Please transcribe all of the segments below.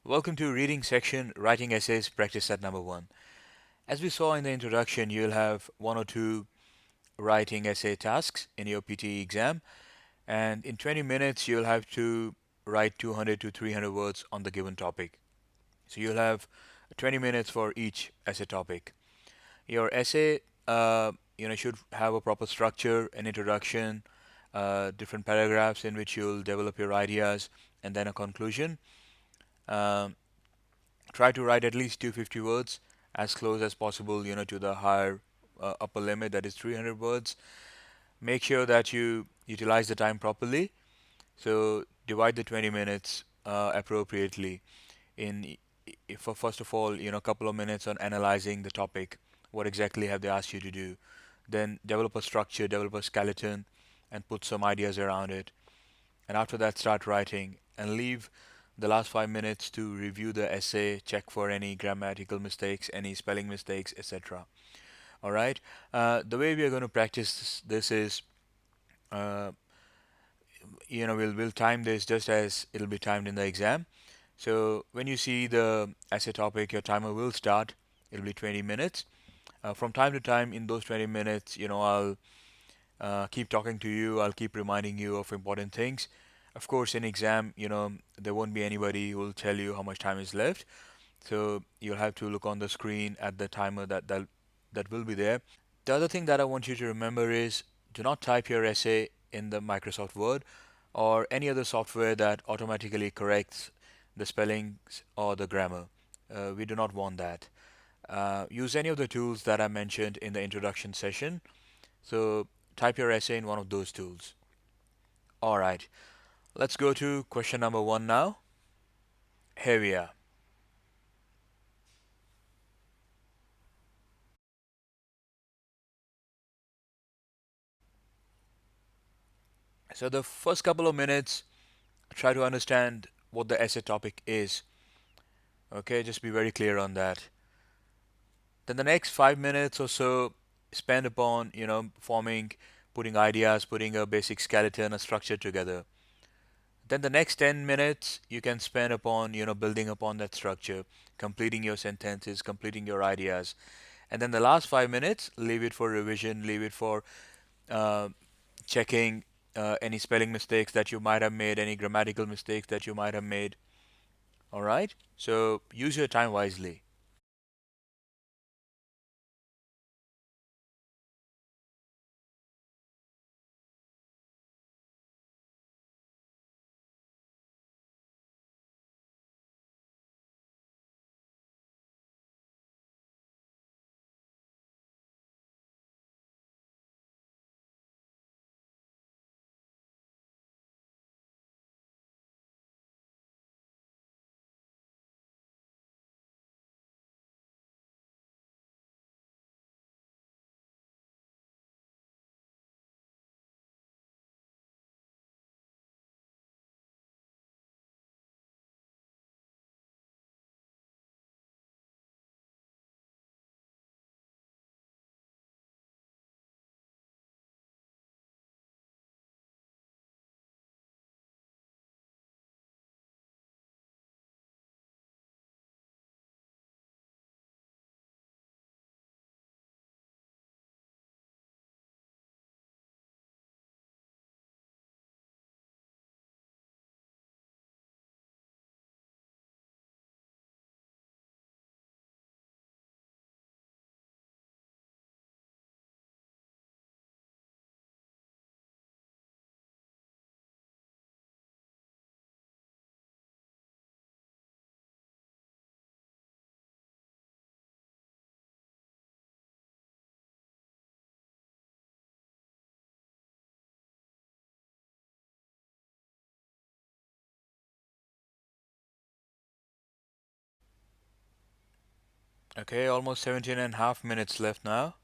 Welcome to reading section, writing essays, practice set number one. As we saw in the introduction, you'll have one or two writing essay tasks in your PTE exam, and in 20 minutes, you'll have to write 200 to 300 words on the given topic. So you'll have 20 minutes for each essay topic. Your essay, should have a proper structure, an introduction, different paragraphs in which you'll develop your ideas, and then a conclusion. Um, Try to write at least 250 words, as close as possible, to the higher upper limit, that is 300 words. Make sure that you utilize the time properly. So divide the 20 minutes appropriately. In for first of all, a couple of minutes on analyzing the topic. What exactly have they asked you to do? Then develop a structure, develop a skeleton, and put some ideas around it. And after that, start writing and leave the last 5 minutes to review the essay, check for any grammatical mistakes, any spelling mistakes, etc. All right. The way we are going to practice this is, uh, we'll time this just as it'll be timed in the exam. So when you see the essay topic, your timer will start. It'll be 20 minutes. From time to time, in those 20 minutes, I'll keep talking to you. I'll keep reminding you of important things. Of course, in exam, there won't be anybody who will tell you how much time is left. So you'll have to look on the screen at the timer that will be there. The other thing that I want you to remember is do not type your essay in the Microsoft Word or any other software that automatically corrects the spellings or the grammar. We do not want that. Use any of the tools that I mentioned in the introduction session. So type your essay in one of those tools. All right, let's go to question number one now. Here we are. So the first couple of minutes, try to understand what the essay topic is. Okay, just be very clear on that. Then the next 5 minutes or so spend upon, forming, putting ideas, putting a basic skeleton, a structure together. Then the next 10 minutes you can spend upon, building upon that structure, completing your sentences, completing your ideas. And then the last 5 minutes, leave it for revision, leave it for uh, checking any spelling mistakes that you might have made, any grammatical mistakes that you might have made. All right? So use your time wisely. Okay, almost 17 and a half minutes left now.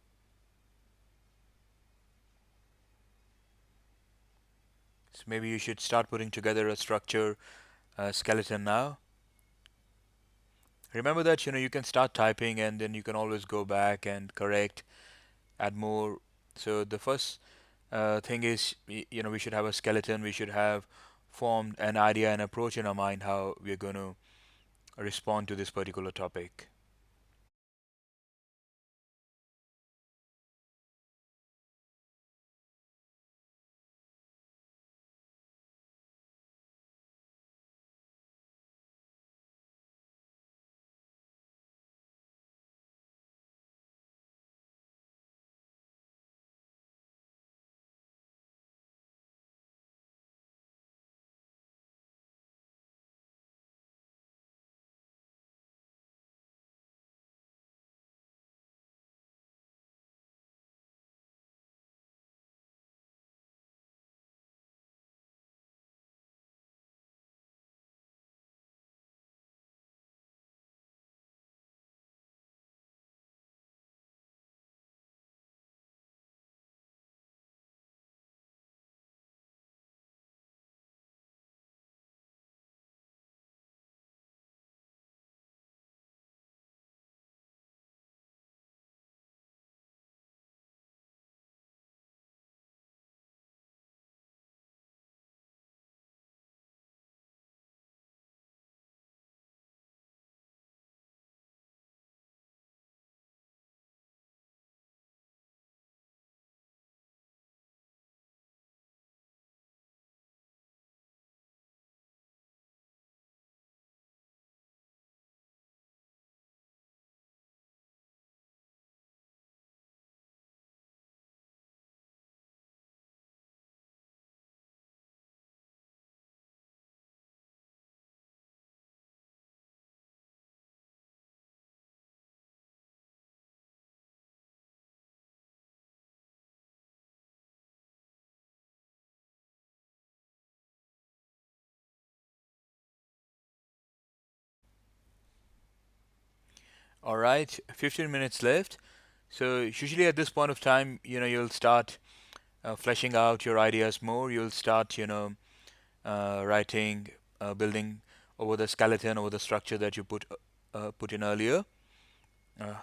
So maybe you should start putting together a structure, a skeleton now. Remember that you can start typing and then you can always go back and correct, add more. So the first thing is we should have a skeleton. We should have formed an idea and approach in our mind how we're going to respond to this particular topic. All right, 15 minutes left. So usually at this point of time, you'll start fleshing out your ideas more. You'll start, writing, building over the skeleton, over the structure that you put in earlier.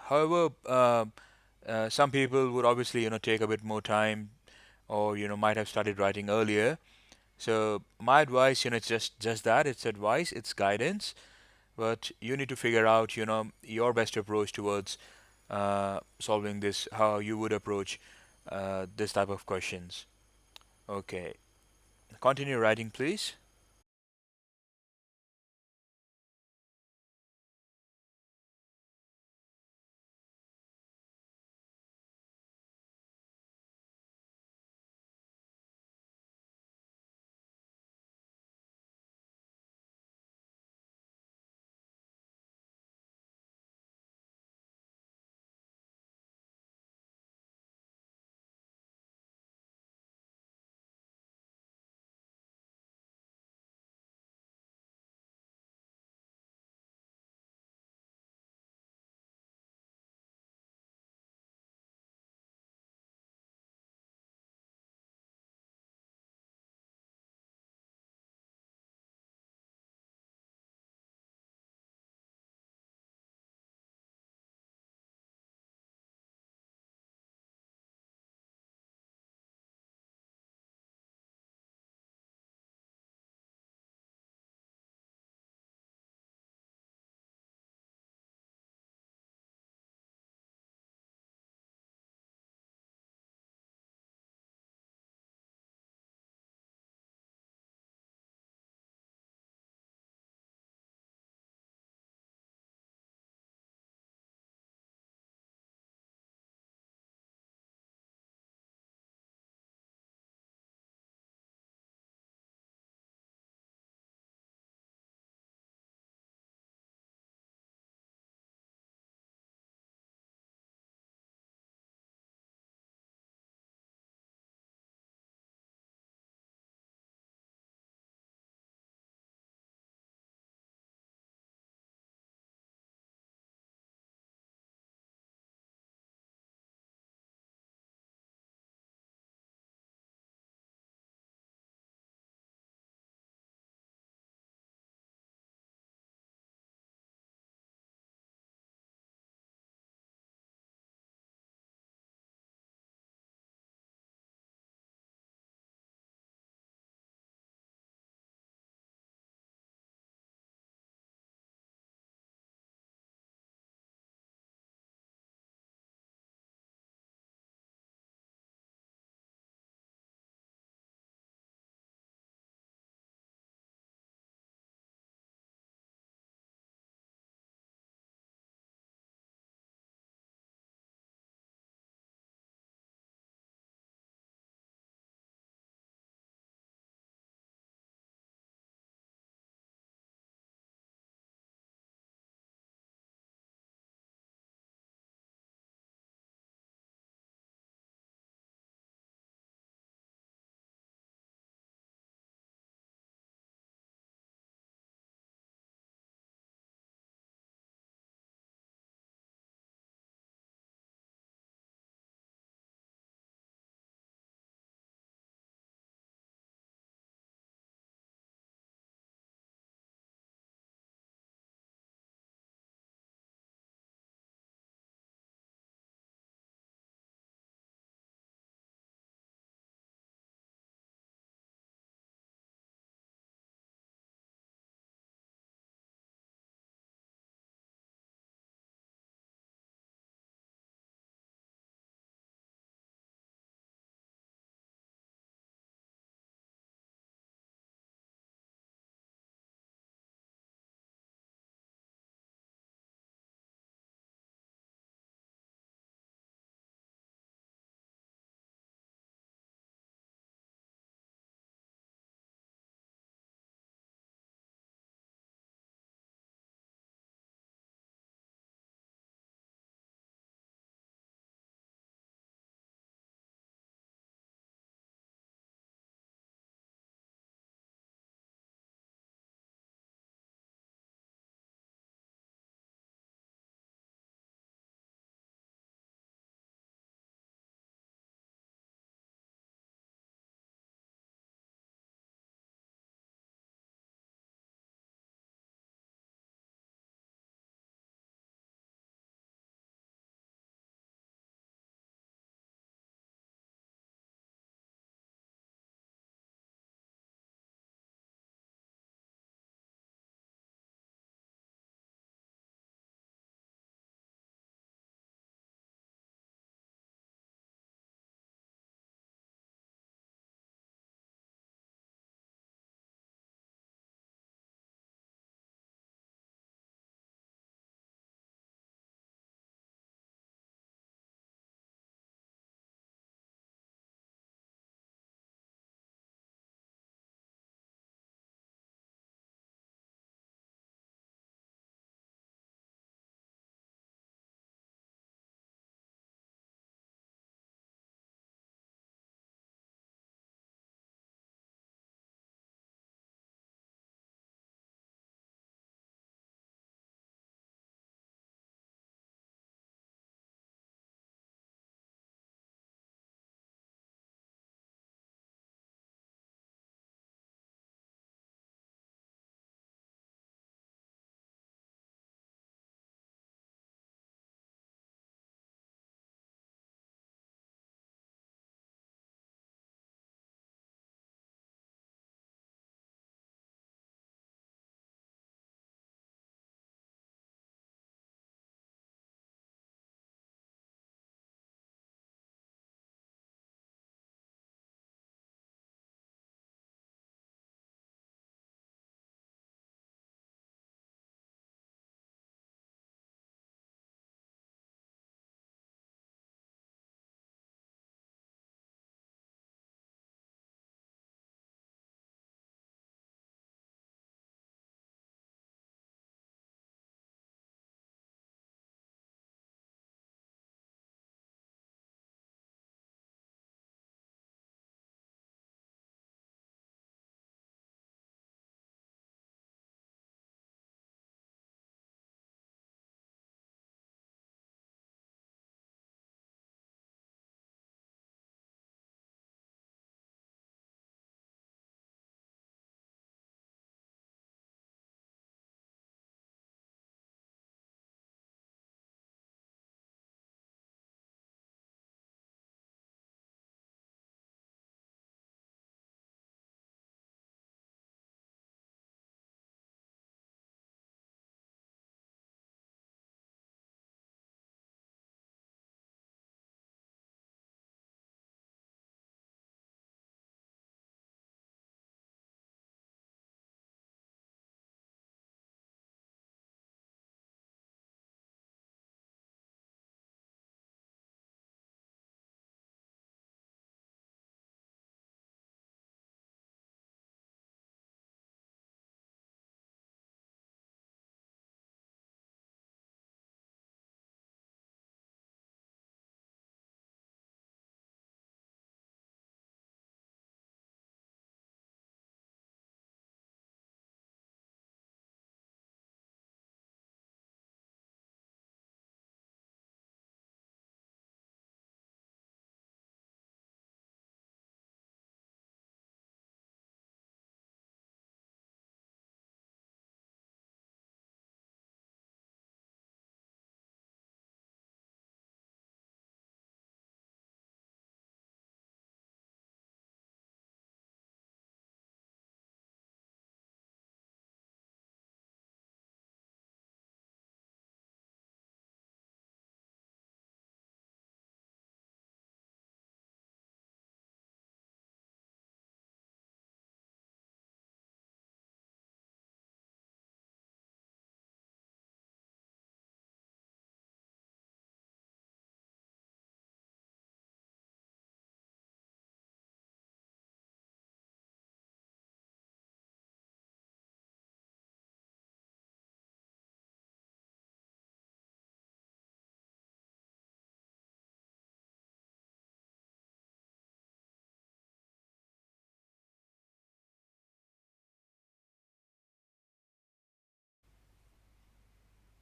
However, some people would obviously, take a bit more time, or might have started writing earlier. So my advice, it's just that it's advice, it's guidance, but you need to figure out, your best approach towards solving this, how you would approach this type of questions. Okay, continue writing, please.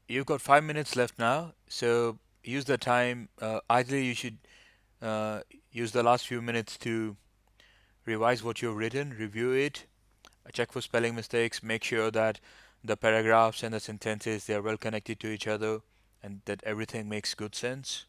you've got 5 minutes left now, so use the time. Ideally, you should uh, use the last few minutes to revise what you've written, review it, check for spelling mistakes, make sure that the paragraphs and the sentences they are well connected to each other, and that everything makes good sense.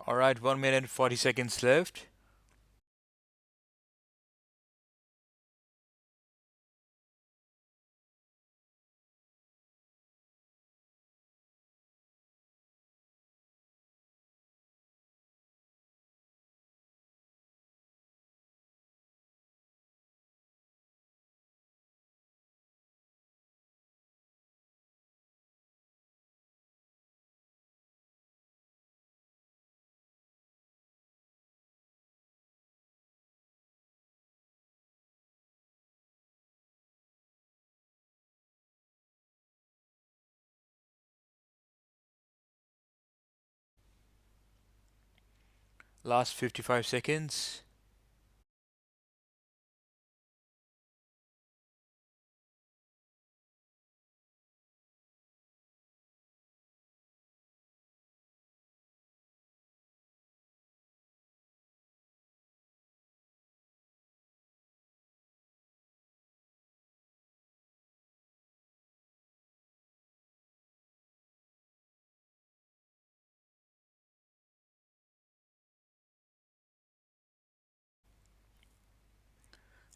All right, 1 minute 40 seconds left. Last 55 seconds.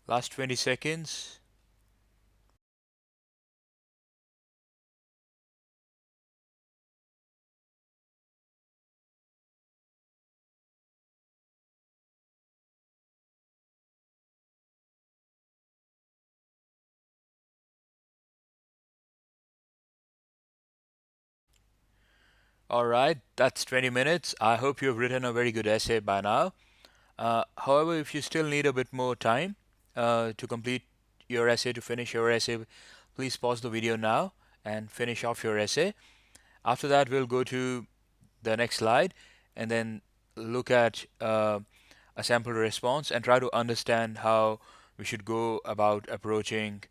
Last 20 seconds. All right, that's 20 minutes. I hope you've written a very good essay by now. However, if you still need a bit more time to complete your essay, to finish your essay, please pause the video now and finish off your essay. After that, we'll go to the next slide and then look at a sample response and try to understand how we should go about approaching,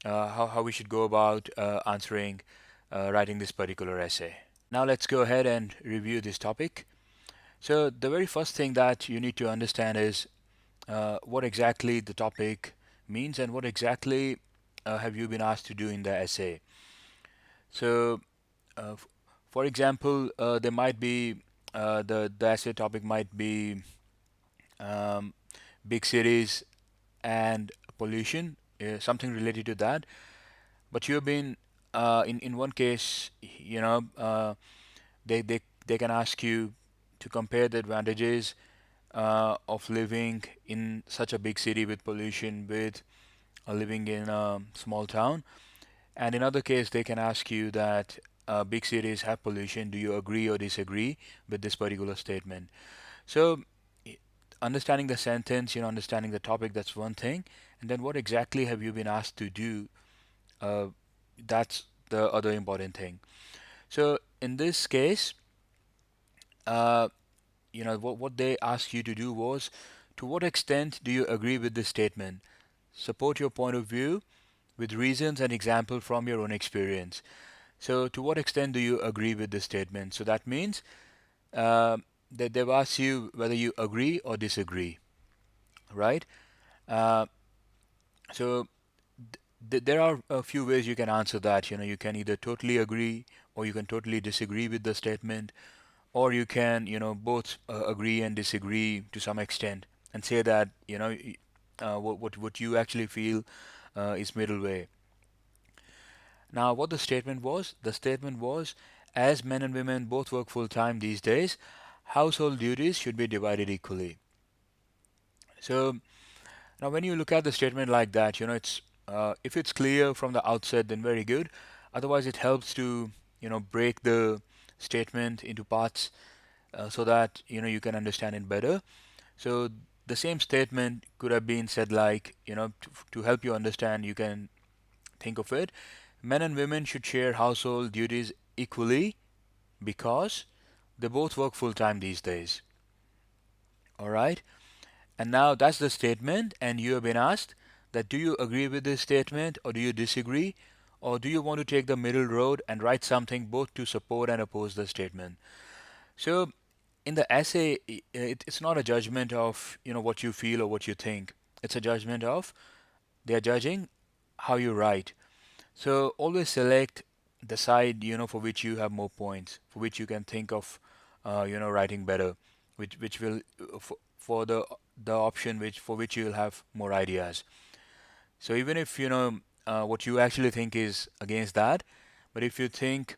how we should go about answering, writing this particular essay. Now let's go ahead and review this topic. So the very first thing that you need to understand is what exactly the topic means and what exactly have you been asked to do in the essay. So, uh, f- for example, there might be the essay topic might be um, big cities and pollution, something related to that. But you've been in one case, they can ask you to compare the advantages of living in such a big city with pollution with living in a small town. And in other case, they can ask you that big cities have pollution. Do you agree or disagree with this particular statement? So, understanding the sentence, understanding the topic, that's one thing. And then what exactly have you been asked to do? Uh, that's the other important thing. So, in this case, uh, what they asked you to do was, to what extent do you agree with this statement? Support your point of view with reasons and example from your own experience. So, to what extent do you agree with this statement? So that means uh, that they've asked you whether you agree or disagree, right? Uh, so there are a few ways you can answer that. You can either totally agree or you can totally disagree with the statement, or you can, both agree and disagree to some extent and say that, what you actually feel is middle way. Now, what the statement was, as men and women both work full time these days, household duties should be divided equally. So now, when you look at the statement like that, it's if it's clear from the outset, then very good. Otherwise, it helps to break the statement into parts so that you can understand it better. So the same statement could have been said like, to help you understand, you can think of it. Men and women should share household duties equally because they both work full time these days. All right. And now that's the statement, and you have been asked that do you agree with this statement or do you disagree? Or do you want to take the middle road and write something both to support and oppose the statement? So in the essay, it's not a judgment of what you feel or what you think. It's a judgment of they are judging how you write. So always select the side for which you have more points, for which you can think of writing better, which will for the option which for which you'll have more ideas. So even if what you actually think is against that, but if you think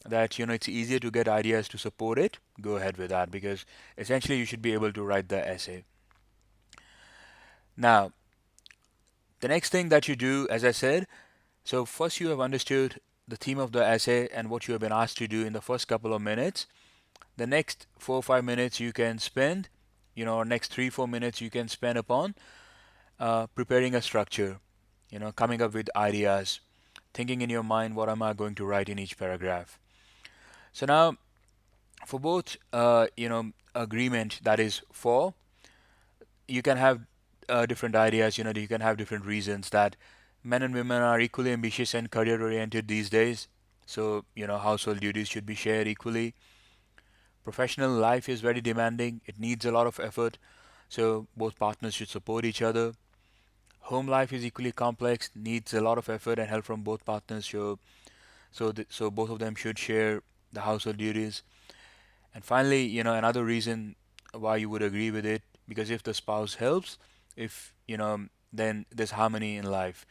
that it's easier to get ideas to support it, go ahead with that because essentially you should be able to write the essay. Now, the next thing that you do, as I said, so first you have understood the theme of the essay and what you have been asked to do in the first couple of minutes. The next 4 or 5 minutes you can spend, or next 3 4 minutes you can spend upon preparing a structure, coming up with ideas, thinking in your mind what am I going to write in each paragraph. So now for both, agreement, that is for, you can have different ideas, you can have different reasons that men and women are equally ambitious and career oriented these days. So, household duties should be shared equally. Professional life is very demanding, it needs a lot of effort. So, both partners should support each other. Home life is equally complex, needs a lot of effort and help from both partners. So both of them should share the household duties. And finally, another reason why you would agree with it, because if the spouse helps, if then there's harmony in life.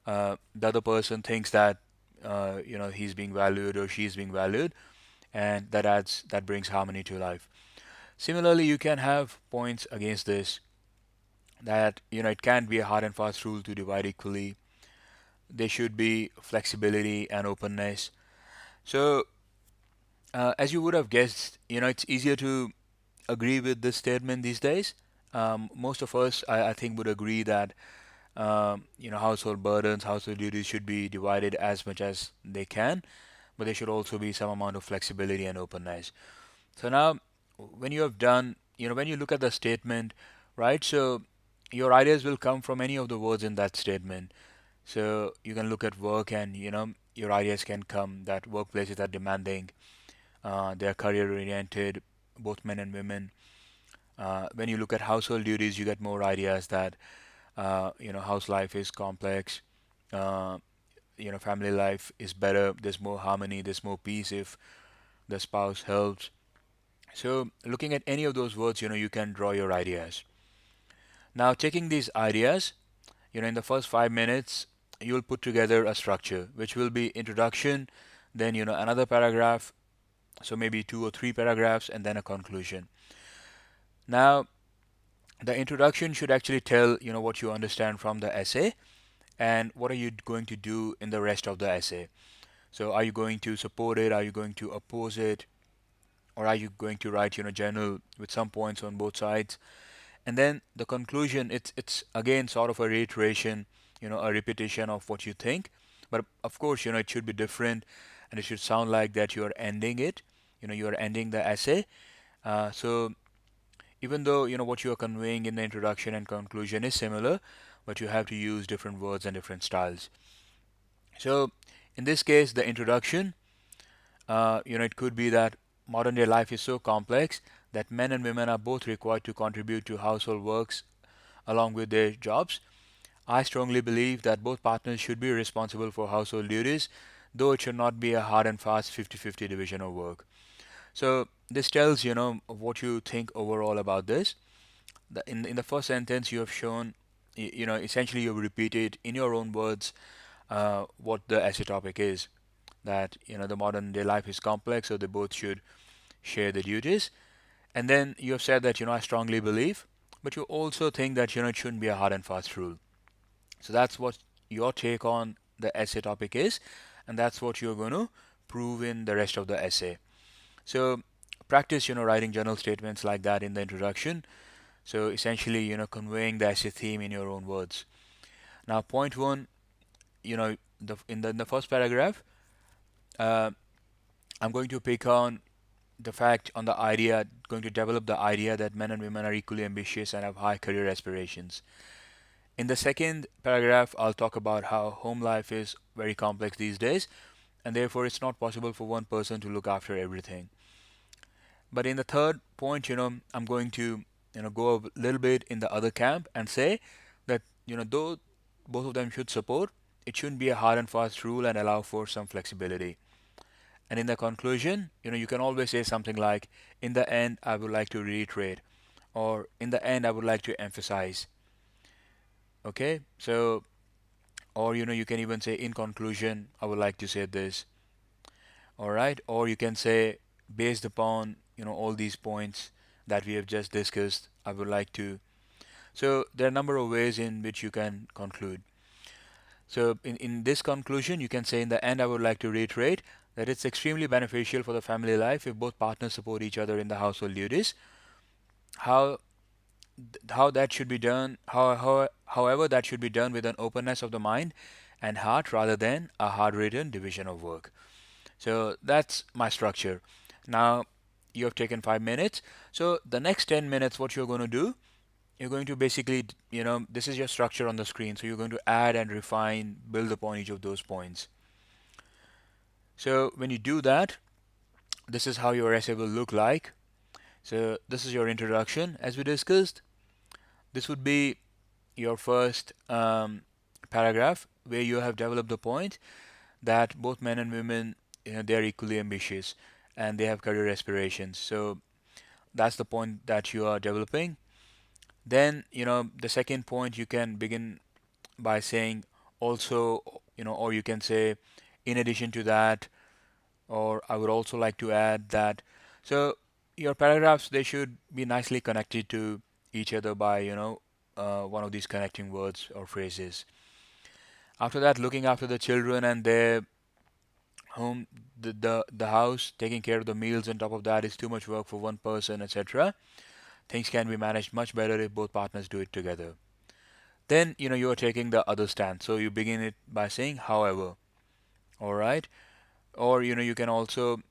The other person thinks that he's being valued or she's being valued, and that brings harmony to life. Similarly, you can have points against this, that it can't be a hard and fast rule to divide equally. There should be flexibility and openness. So As you would have guessed, it's easier to agree with this statement these days. Most of us, I think, would agree that household burdens, household duties should be divided as much as they can, but there should also be some amount of flexibility and openness. So now, when you have done, when you look at the statement, right? So your ideas will come from any of the words in that statement. So you can look at work, and your ideas can come that workplaces are demanding, they are career oriented, both men and women. When you look at household duties, you get more ideas that house life is complex. Uh, family life is better. There's more harmony. There's more peace if the spouse helps. So looking at any of those words, you can draw your ideas. Now, taking these ideas, in the first 5 minutes, you'll put together a structure, which will be introduction, then another paragraph, so maybe 2 or 3 paragraphs, and then a conclusion. Now, the introduction should actually tell what you understand from the essay and what are you going to do in the rest of the essay. So are you going to support it, are you going to oppose it, or are you going to write journal with some points on both sides? And then the conclusion, it's again sort of a reiteration, a repetition of what you think, but of course it should be different, and it should sound like that you are ending it, you are ending the essay. So even though what you are conveying in the introduction and conclusion is similar, but you have to use different words and different styles. So in this case, the introduction, it could be that modern day life is so complex that men and women are both required to contribute to household works along with their jobs. I strongly believe that both partners should be responsible for household duties, though it should not be a hard and fast 50-50 division of work. So this tells what you think overall about this. In the first sentence, you have shown, essentially you've repeated in your own words what the essay topic is. That the modern day life is complex, so they both should share the duties. And then you have said that I strongly believe, but you also think that it shouldn't be a hard and fast rule. So that's what your take on the essay topic is, and that's what you're going to prove in the rest of the essay. So practice writing journal statements like that in the introduction. So essentially conveying the essay theme in your own words. Now point one, in the first paragraph, uh, I'm going to pick on the fact on the idea, going to develop the idea that men and women are equally ambitious and have high career aspirations. In the second paragraph, I'll talk about how home life is very complex these days, and therefore it's not possible for one person to look after everything. But in the third point, I'm going to go a little bit in the other camp and say that though both of them should support, it shouldn't be a hard and fast rule and allow for some flexibility. And in the conclusion, you can always say something like, in the end, I would like to reiterate, or in the end, I would like to emphasize. Okay, so, or you can even say, in conclusion, I would like to say this. All right, or you can say, based upon all these points that we have just discussed, I would like to. So there are a number of ways in which you can conclude. So in this conclusion, you can say, in the end, I would like to reiterate that it's extremely beneficial for the family life if both partners support each other in the household duties. How how that should be done, however, that should be done with an openness of the mind and heart rather than a hard written division of work. So that's my structure. Now you have taken 5 minutes. So the next 10 minutes, what you're going to do, you're going to basically, this is your structure on the screen. So you're going to add and refine, build upon each of those points. So when you do that, this is how your essay will look like. So this is your introduction, as we discussed. This would be your first paragraph where you have developed the point that both men and women, they are equally ambitious and they have career aspirations. So that's the point that you are developing. Then, the second point you can begin by saying also, or you can say, in addition to that, or I would also like to add that. So your paragraphs, they should be nicely connected to each other by one of these connecting words or phrases. After that, looking after the children and their home, the house, taking care of the meals on top of that is too much work for one person, etc. Things can be managed much better if both partners do it together. Then, you are taking the other stance. So you begin it by saying, however, all right? Or, you can also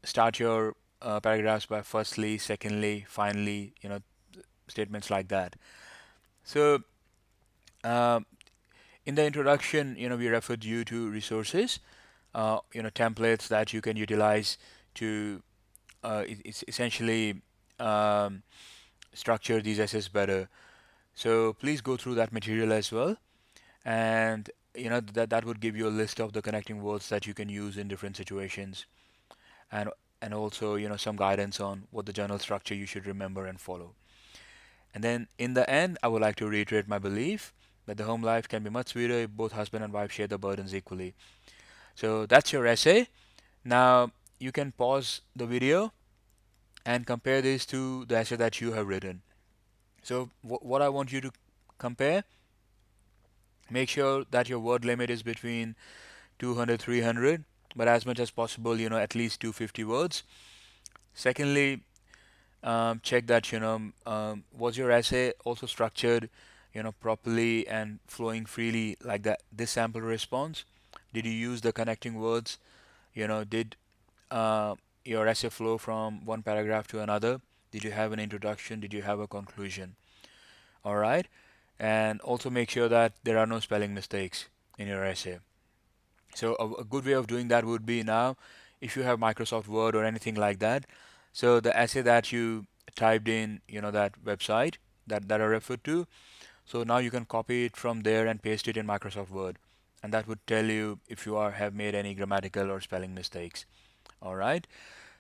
start your paragraphs by firstly, secondly, finally, statements like that. So, um, in the introduction, we referred you to resources, templates that you can utilize to it's essentially um, structure these essays better. So please go through that material as well, and that would give you a list of the connecting words that you can use in different situations, and also some guidance on what the journal structure you should remember and follow. And then in the end, I would like to reiterate my belief that the home life can be much sweeter if both husband and wife share the burdens equally. So that's your essay. Now you can pause the video and compare this to the essay that you have written. So what I want you to compare, make sure that your word limit is between 200, 300, but as much as possible, at least 250 words. Secondly, check that, was your essay also structured, properly and flowing freely like that, this sample response? Did you use the connecting words? Did your essay flow from one paragraph to another? Did you have an introduction? Did you have a conclusion? All right. And also make sure that there are no spelling mistakes in your essay. So a good way of doing that would be now, if you have Microsoft Word or anything like that. So the essay that you typed in, that website that I referred to. So now you can copy it from there and paste it in Microsoft Word, and that would tell you if you have made any grammatical or spelling mistakes. All right.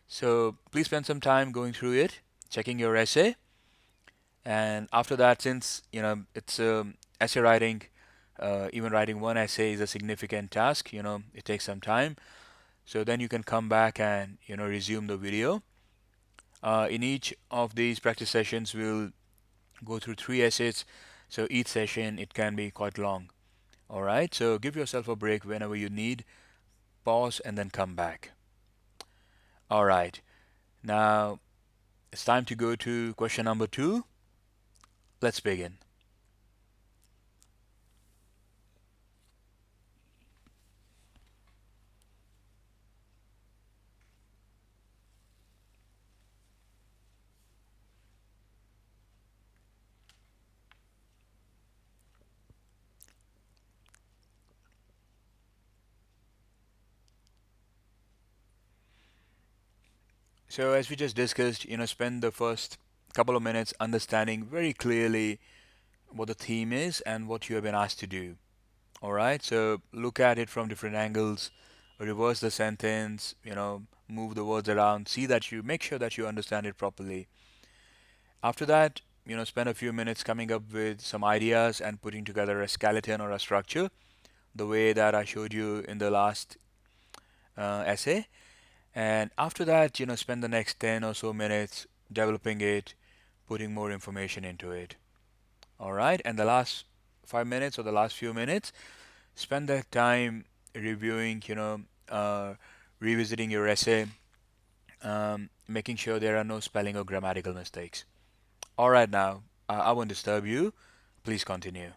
So please spend some time going through it, checking your essay, and after that, since it's essay writing, even writing one essay is a significant task. It takes some time. So then you can come back and resume the video. In each of these practice sessions, we'll go through 3 essays. So each session it can be quite long. All right. So give yourself a break whenever you need. Pause and then come back. All right. Now it's time to go to question number 2. Let's begin. So as we just discussed, spend the first couple of minutes understanding very clearly what the theme is and what you have been asked to do. All right. So look at it from different angles, reverse the sentence, move the words around, see that you make sure that you understand it properly. After that, spend a few minutes coming up with some ideas and putting together a skeleton or a structure, the way that I showed you in the last essay. And after that, spend the next 10 or so minutes developing it, putting more information into it. All right. And the last 5 minutes or the last few minutes, spend that time reviewing, revisiting your essay, making sure there are no spelling or grammatical mistakes. All right. Now, I won't disturb you. Please continue.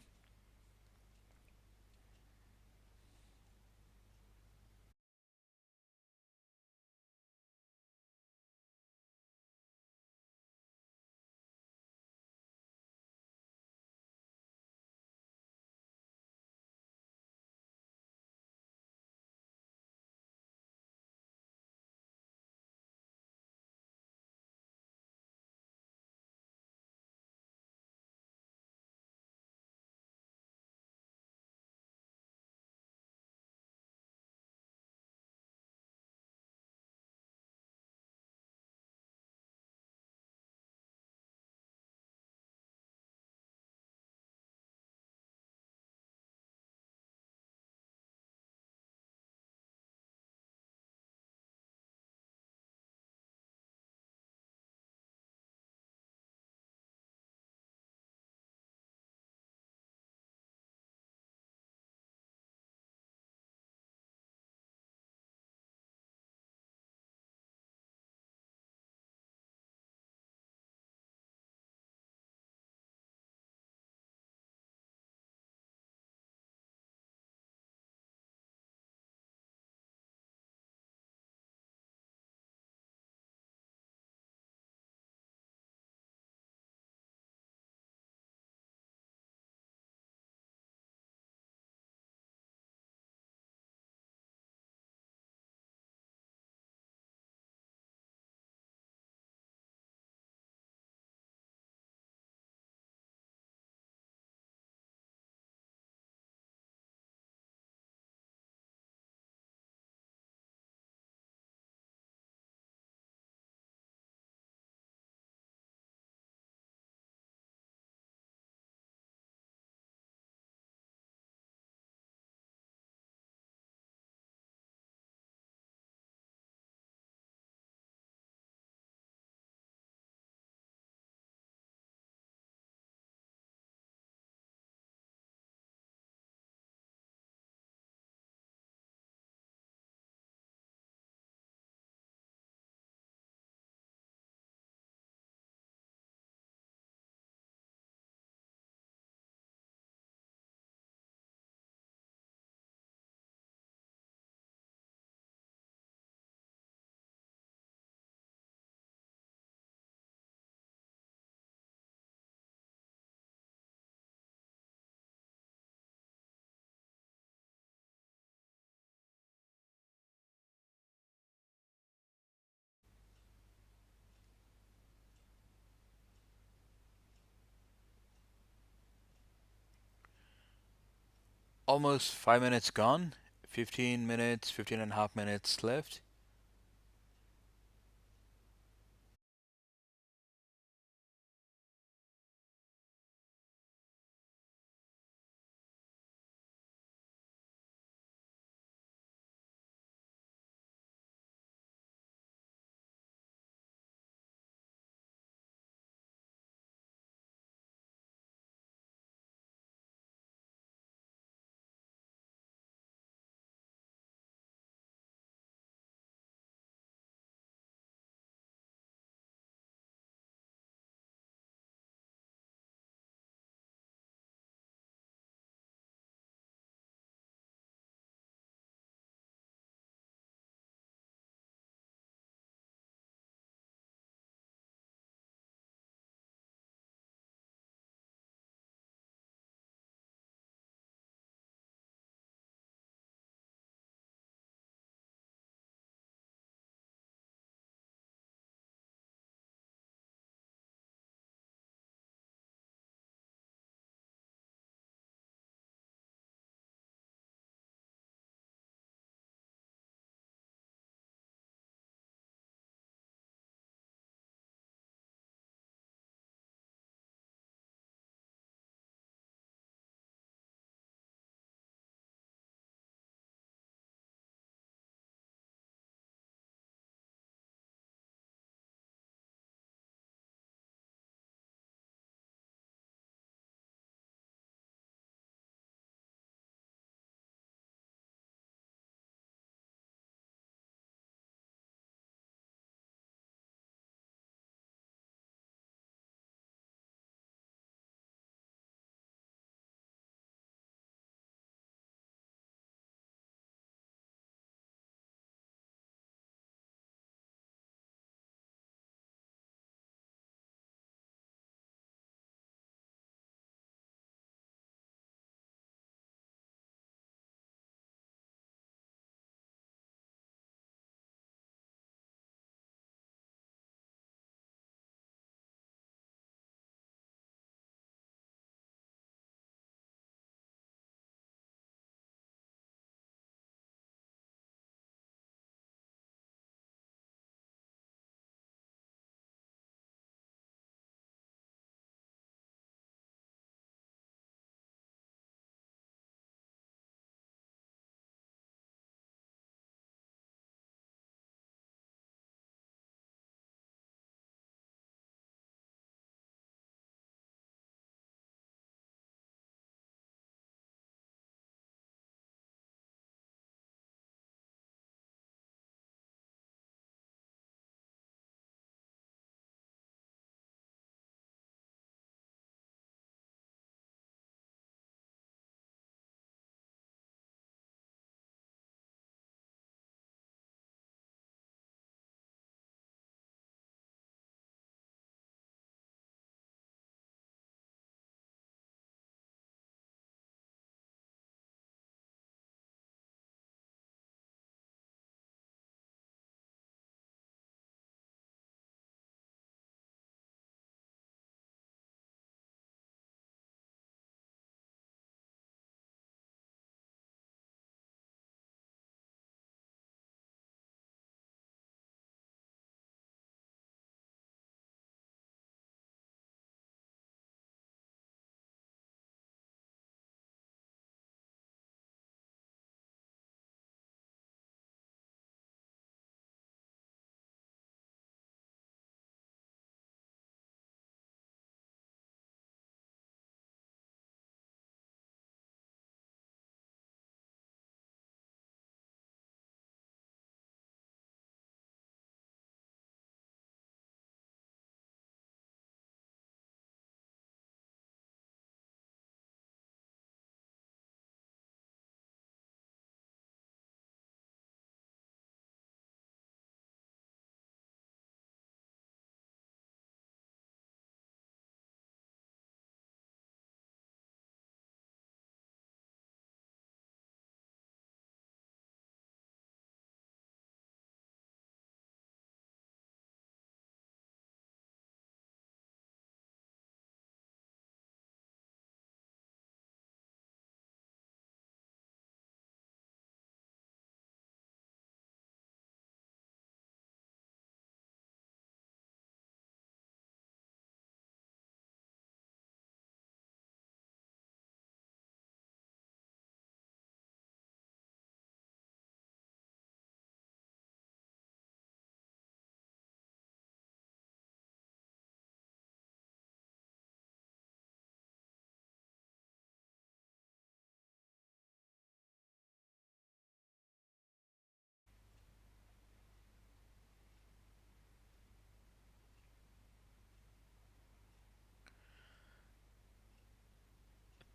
Almost 5 minutes gone. 15 minutes, 15 and a half minutes left.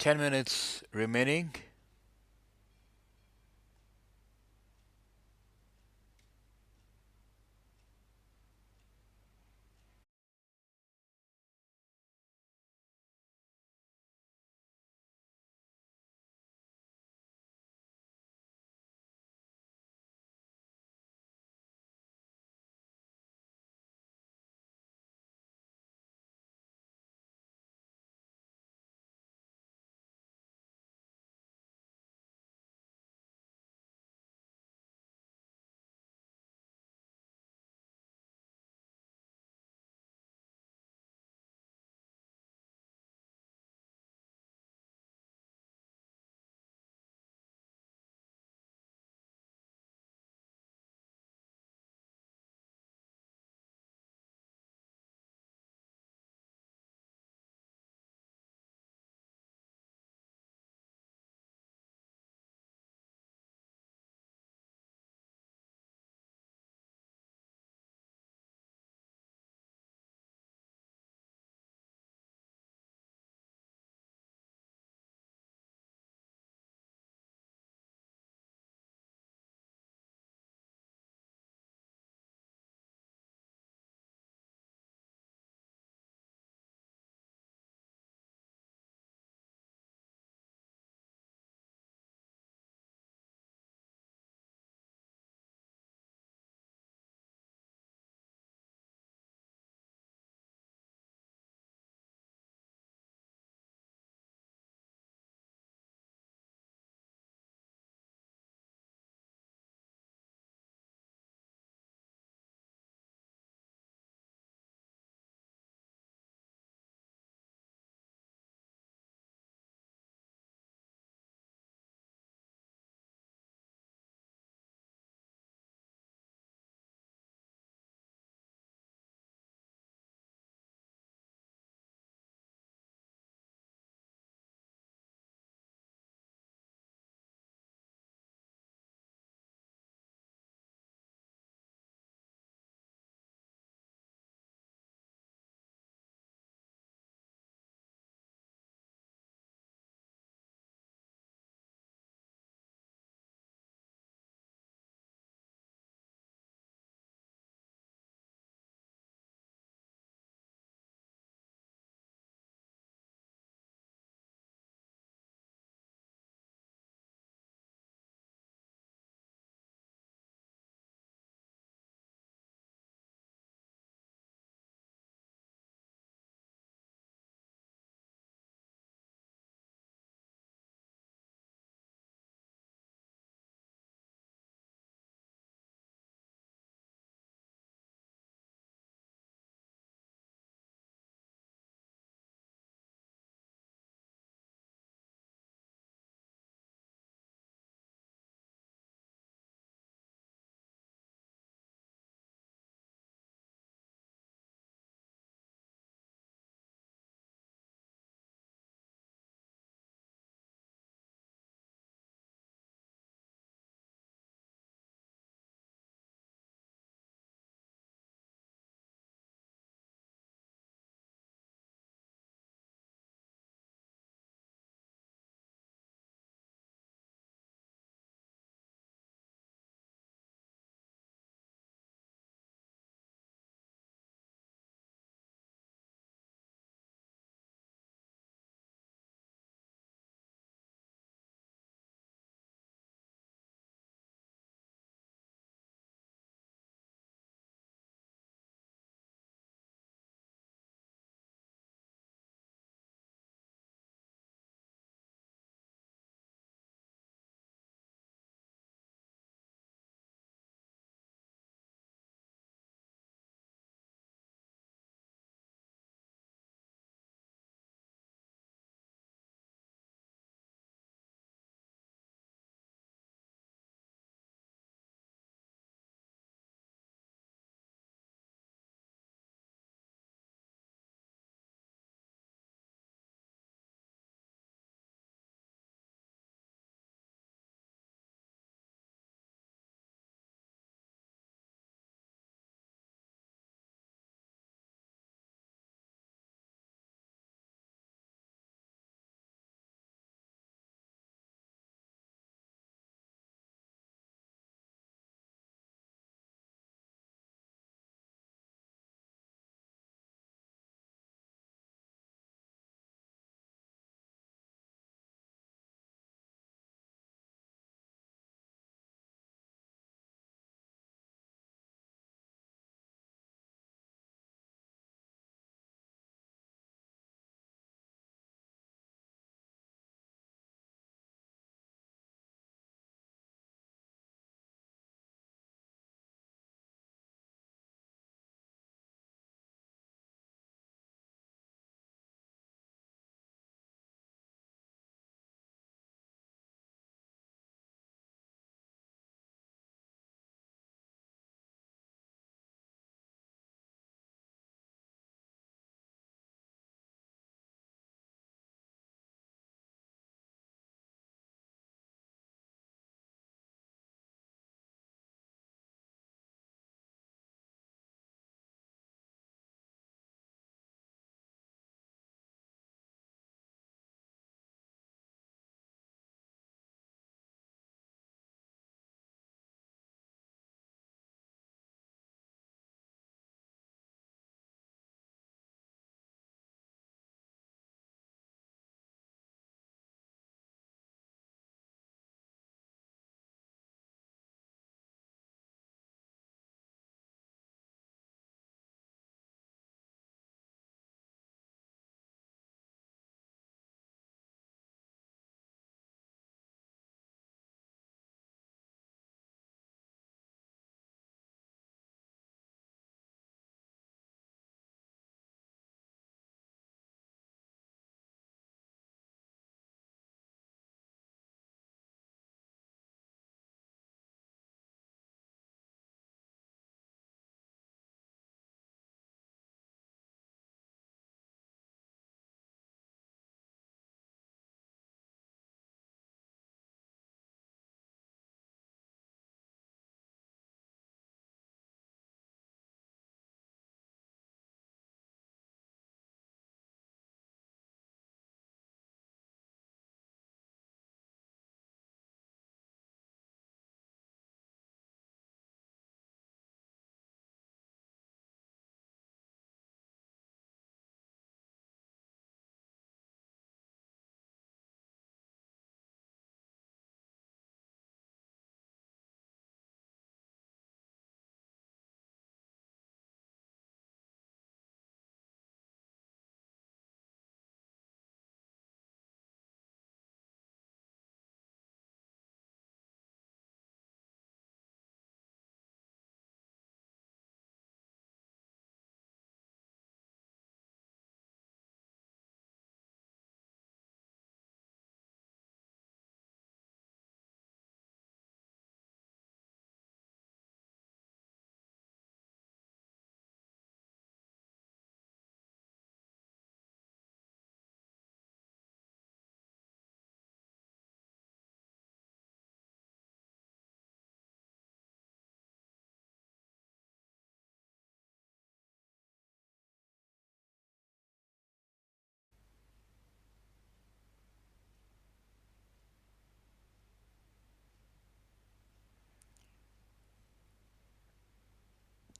10 minutes remaining.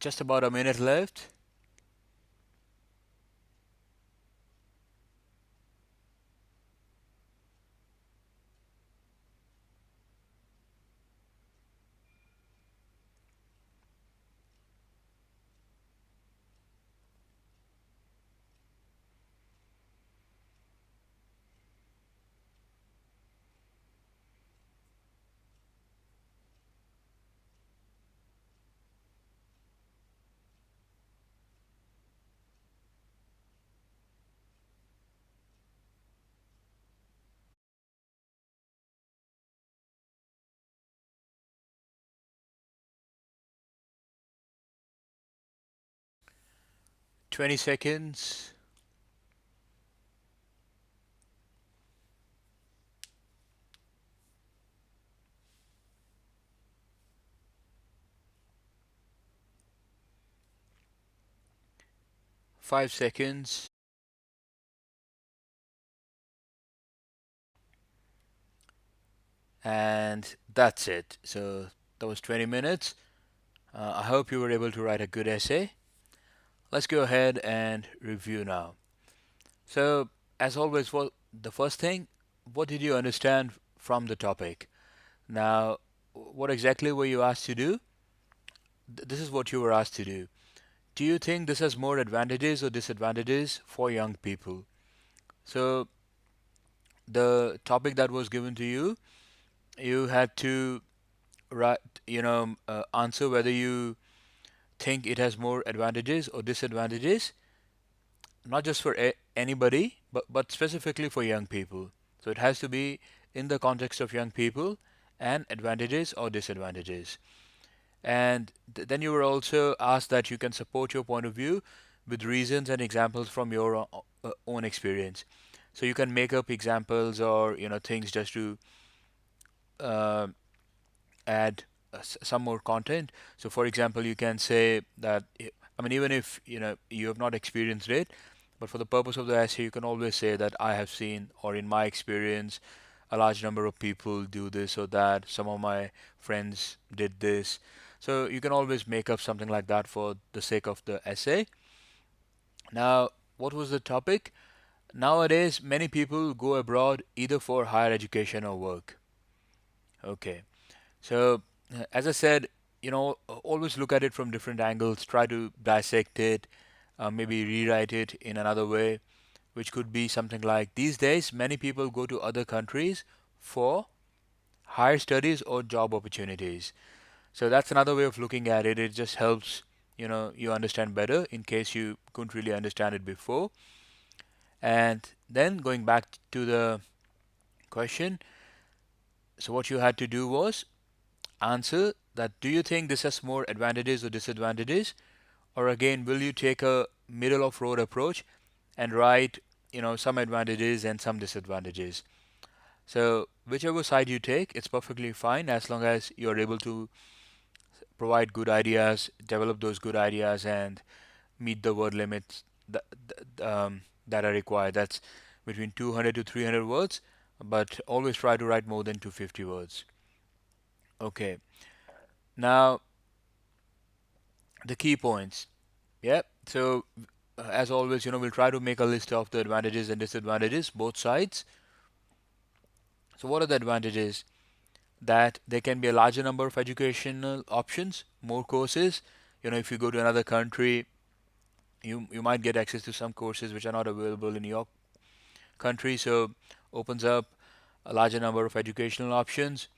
Just about a minute left. 20 seconds. 5 seconds. And that's it. So that was 20 minutes. I hope you were able to write a good essay. Let's go ahead and review now. So, as always, well, the first thing, what did you understand from the topic? Now, what exactly were you asked to do? This is what you were asked to do. Do you think this has more advantages or disadvantages for young people? So, the topic that was given to you, you had to write, answer whether you think it has more advantages or disadvantages, not just for anybody, but specifically for young people. So it has to be in the context of young people and advantages or disadvantages. And then you were also asked that you can support your point of view with reasons and examples from your own experience. So you can make up examples or things just to uh, add some more content. So for example, you can say that I mean even if you have not experienced it, but for the purpose of the essay, you can always say that I have seen or in my experience a large number of people do this or that. Some of my friends did this. So you can always make up something like that for the sake of the essay. Now, what was the topic? Nowadays, many people go abroad either for higher education or work. Okay. So, as I said, always look at it from different angles, try to dissect it, maybe rewrite it in another way, which could be something like these days, many people go to other countries for higher studies or job opportunities. So, that's another way of looking at it. It just helps, you understand better in case you couldn't really understand it before. And then going back to the question, so what you had to do was answer that do you think this has more advantages or disadvantages? Or again, will you take a middle of road approach and write, some advantages and some disadvantages? So whichever side you take, it's perfectly fine as long as you're able to provide good ideas, develop those good ideas, and meet the word limits that are required. That's between 200 to 300 words, but always try to write more than 250 words. Okay. Now, the key points. Yeah. So, as always, we'll try to make a list of the advantages and disadvantages, both sides. So, what are the advantages? That there can be a larger number of educational options, more courses. If you go to another country, you might get access to some courses which are not available in your country. So, opens up a larger number of educational options.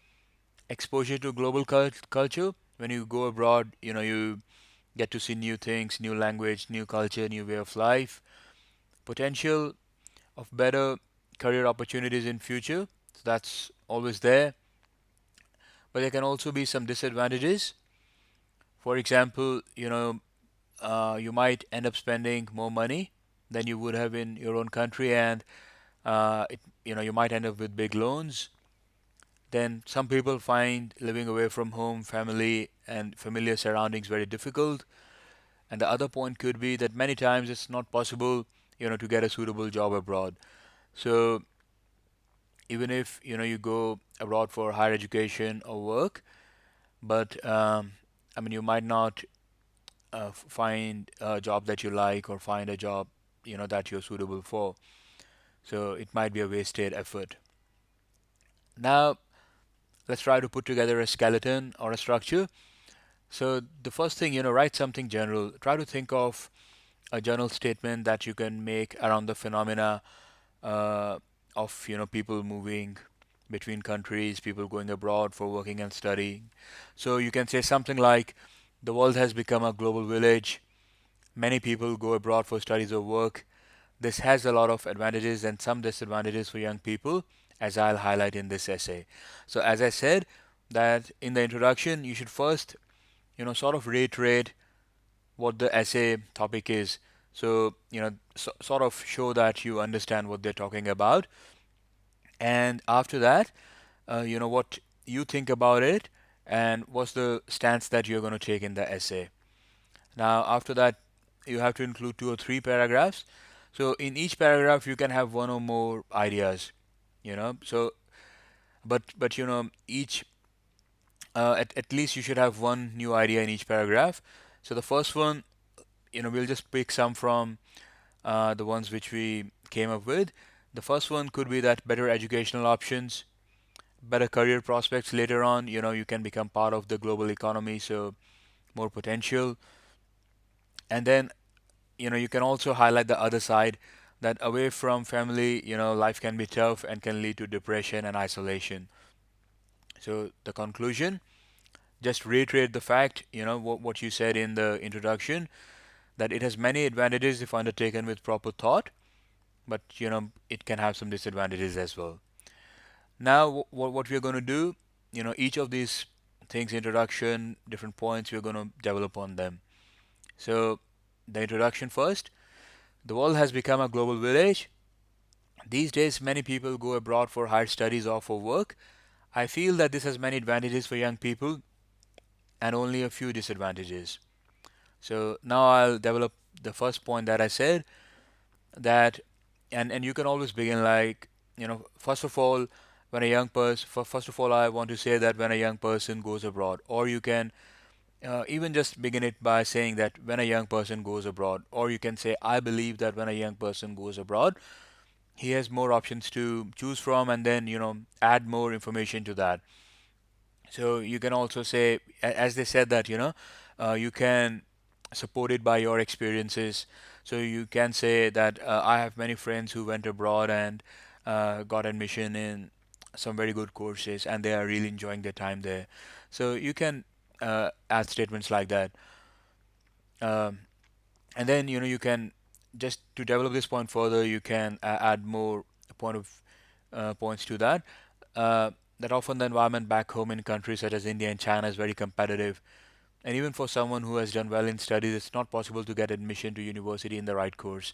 Exposure to global culture. When you go abroad, you get to see new things, new language, new culture, new way of life. Potential of better career opportunities in future. So that's always there. But there can also be some disadvantages. For example, you might end up spending more money than you would have in your own country, and you might end up with big loans. Then some people find living away from home, family, and familiar surroundings very difficult. And the other point could be that many times it's not possible, to get a suitable job abroad. So even if you go abroad for higher education or work, but I mean you might not find a job that you like or find a job that you're suitable for. So it might be a wasted effort. Now let's try to put together a skeleton or a structure. So the first thing, write something general. Try to think of a general statement that you can make around the phenomena uh, of people moving between countries, people going abroad for working and studying. So you can say something like, the world has become a global village. Many people go abroad for studies or work. This has a lot of advantages and some disadvantages for young people, as I'll highlight in this essay. So as I said, that in the introduction, you should first, sort of reiterate what the essay topic is. So, sort of show that you understand what they're talking about. And after that, what you think about it and what's the stance that you're going to take in the essay. Now, after that, you have to include 2 or 3 paragraphs. So in each paragraph, you can have one or more ideas, So, but each at least you should have one new idea in each paragraph. So the first one, we'll just pick some from the ones which we came up with. The first one could be that better educational options, better career prospects later on. You can become part of the global economy, so more potential. And then, you can also highlight the other side that away from family, life can be tough and can lead to depression and isolation. So the conclusion, just reiterate the fact, what you said in the introduction, that it has many advantages if undertaken with proper thought, but it can have some disadvantages as well. Now, what we're going to do, each of these things, introduction, different points, we're going to develop on them. So, the introduction first. The world has become a global village. These days, many people go abroad for higher studies or for work. I feel that this has many advantages for young people and only a few disadvantages. So, now I'll develop the first point that I said, that and you can always begin like, first of all, when a young person first of all, I want to say that when a young person goes abroad, or you can even just begin it by saying that when a young person goes abroad, or you can say, I believe that when a young person goes abroad, he has more options to choose from, and then add more information to that. So you can also say, as they said, that you can support it by your experiences. So you can say that I have many friends who went abroad and got admission in some very good courses, and they are really enjoying their time there. So you can add statements like that. Um, and then you can, just to develop this point further, you can add more point of points to that. Uh, that often the environment back home in countries such as India and China is very competitive, and even for someone who has done well in studies, it's not possible to get admission to university in the right course.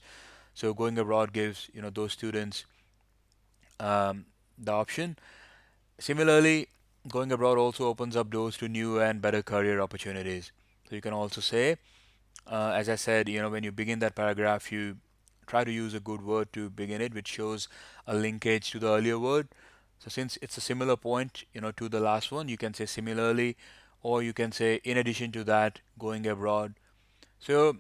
So going abroad gives those students um, the option. Similarly, going abroad also opens up doors to new and better career opportunities. So you can also say, as I said, when you begin that paragraph, you try to use a good word to begin it, which shows a linkage to the earlier word. So since it's a similar point, to the last one, you can say similarly, or you can say in addition to that, going abroad. So,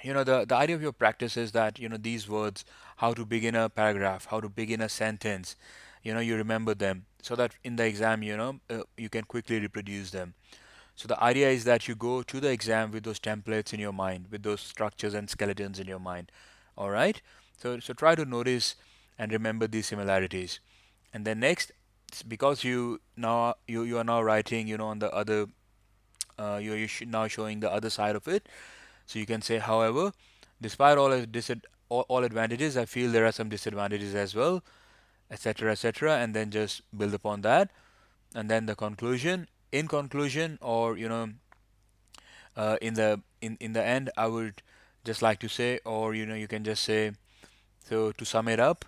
the idea of your practice is that, these words, how to begin a paragraph, how to begin a sentence, you remember them so that in the exam, you can quickly reproduce them. So the idea is that you go to the exam with those templates in your mind, with those structures and skeletons in your mind. All right. So try to notice and remember these similarities. And then next, because you are now writing, on the other, now showing the other side of it. So you can say, however, despite all advantages, I feel there are some disadvantages as well, etc., etc., and then just build upon that. And then the conclusion. In conclusion, or in the end, I would just like to say, or you can just say, so to sum it up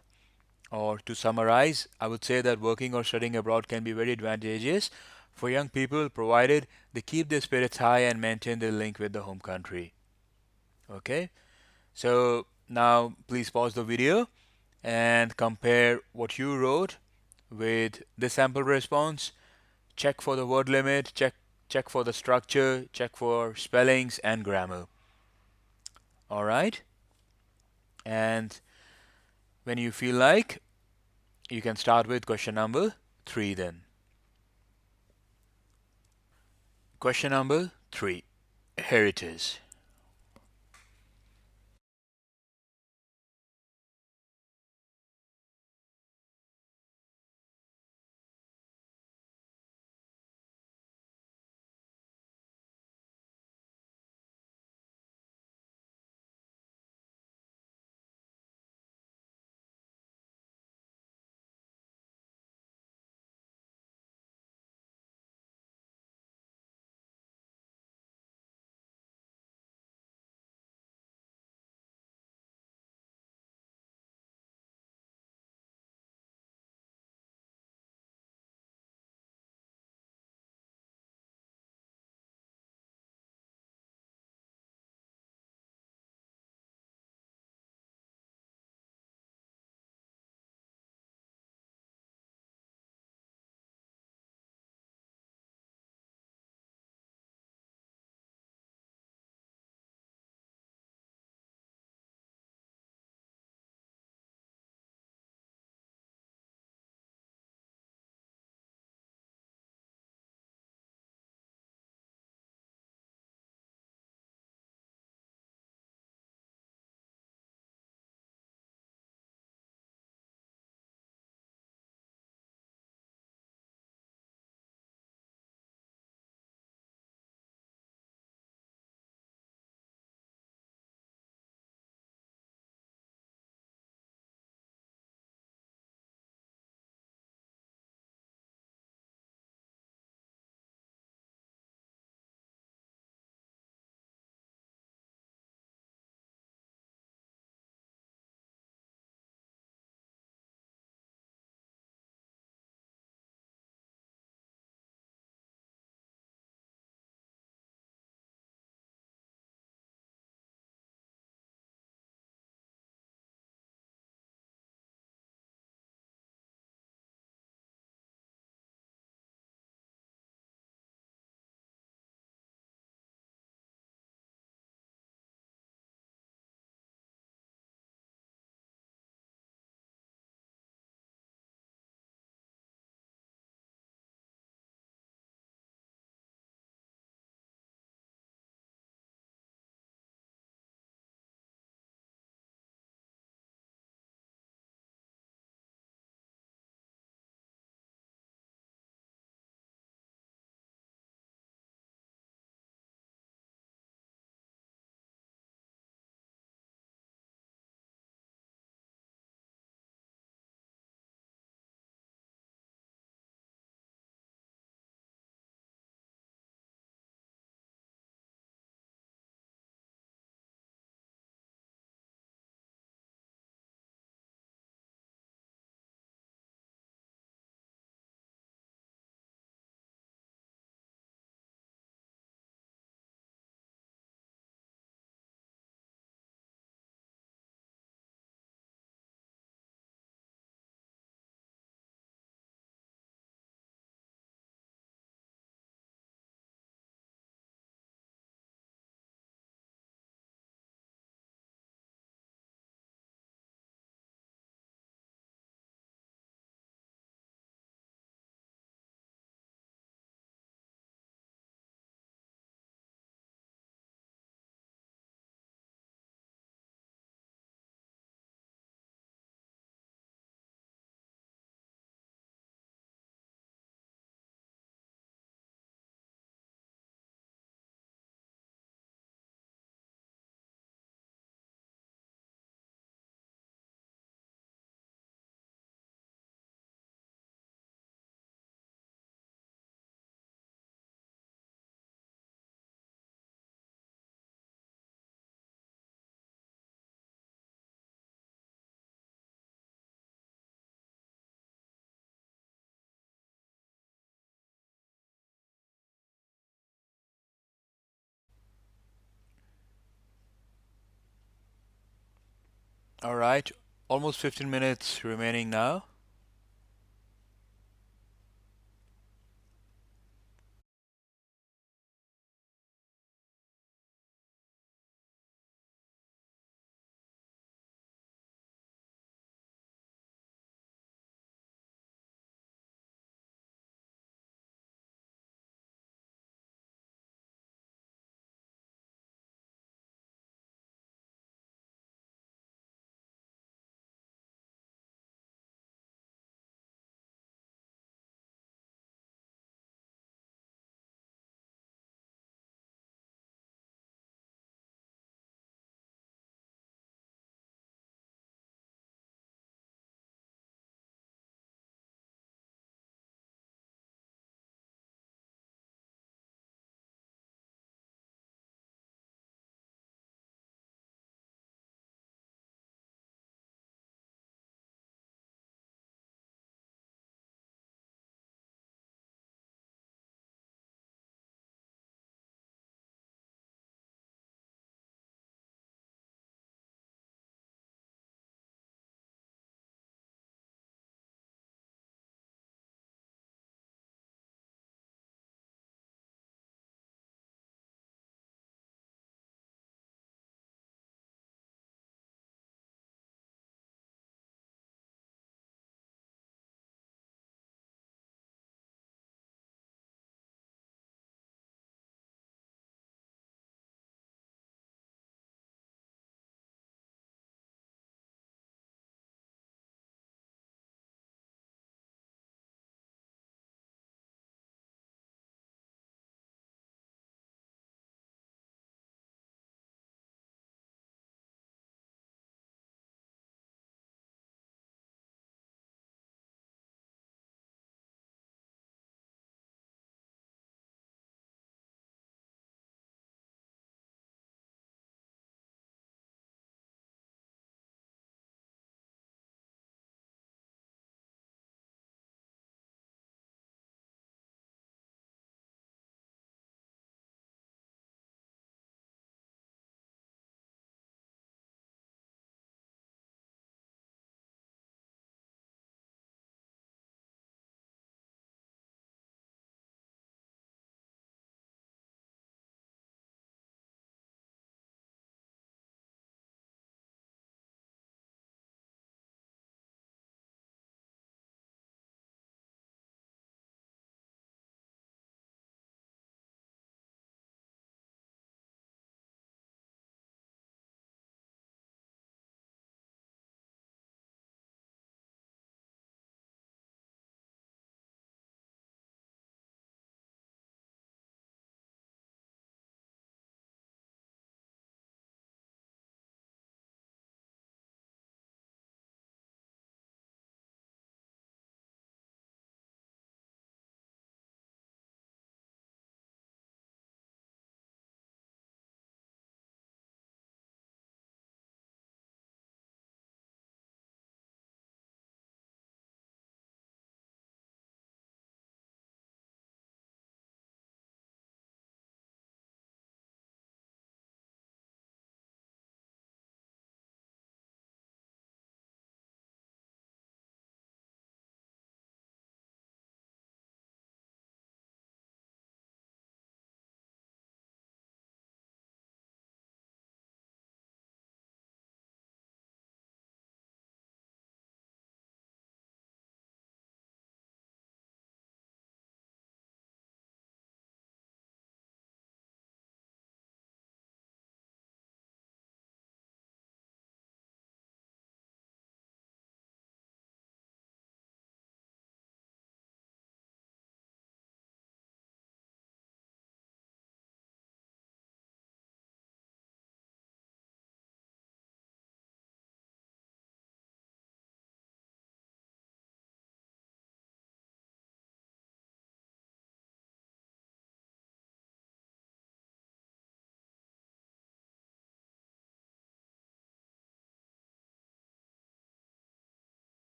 or to summarize, I would say that working or studying abroad can be very advantageous for young people, provided they keep their spirits high and maintain their link with the home country. Okay, so now please pause the video and compare what you wrote with the sample response. Check for the word limit, check check for the structure, check for spellings and grammar. All right? And when you feel like, you can start with question number 3 then. Question number 3. Here it is. All right, almost 15 minutes remaining now.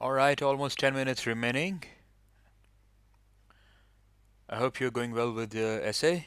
All right, almost 10 minutes remaining. I hope you're going well with the essay.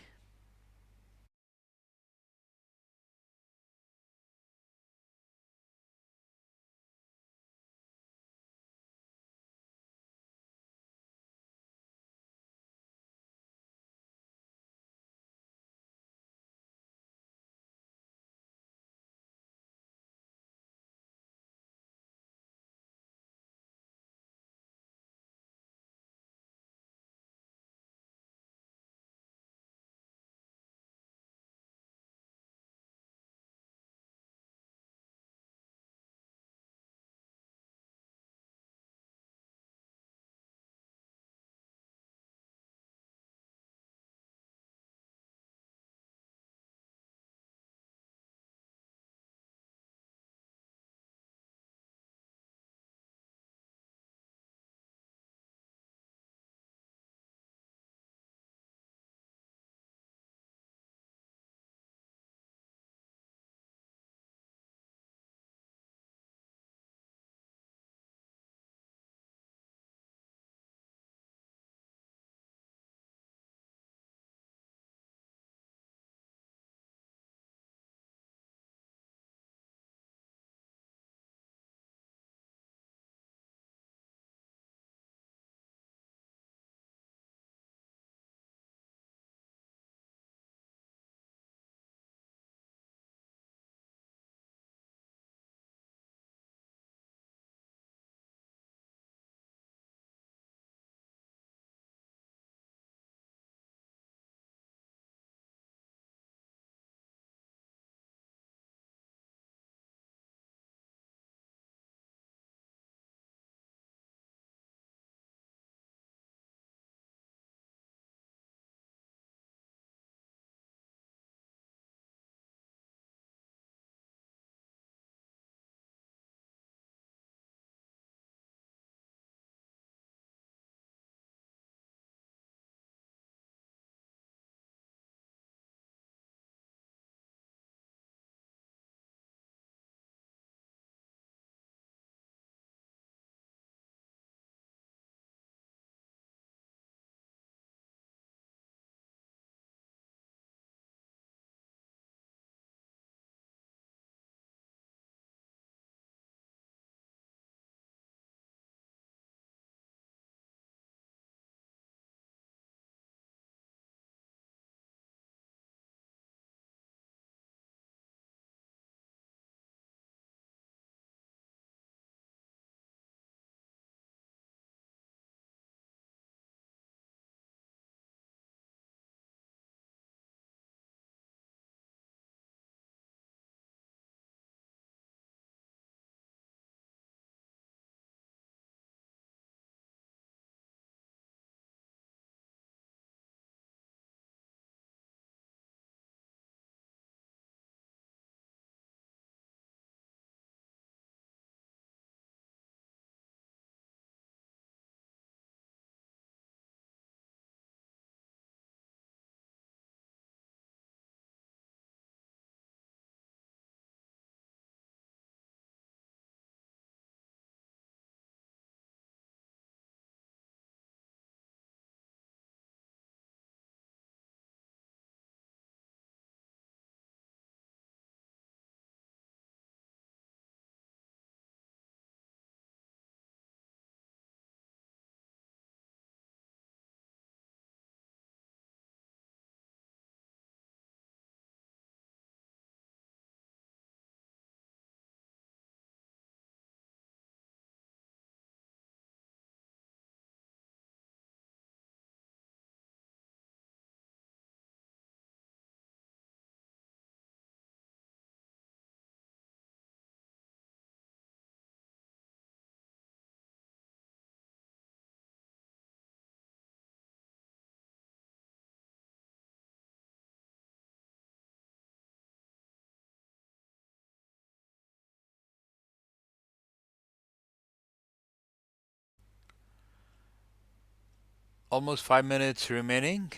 Almost 5 minutes remaining.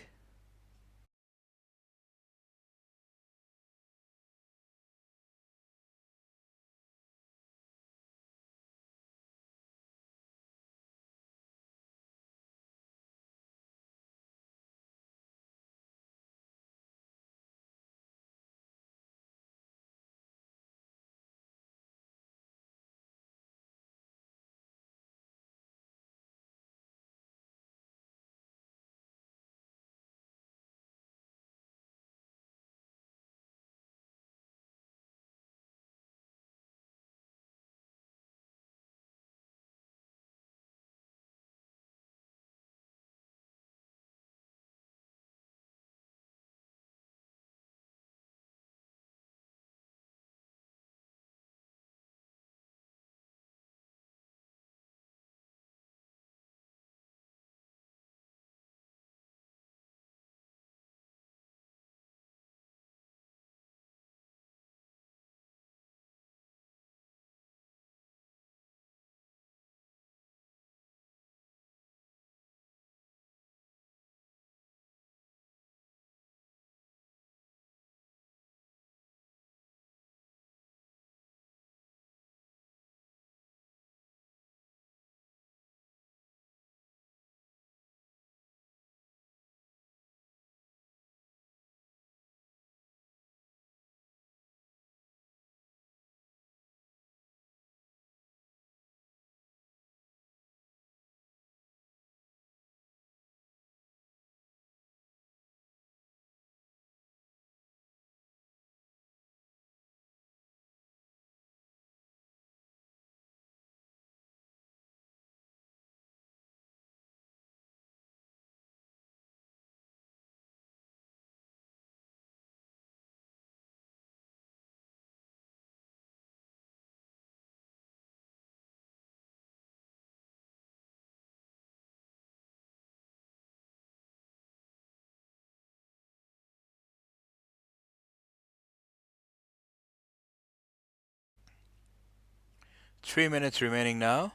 3 minutes remaining now.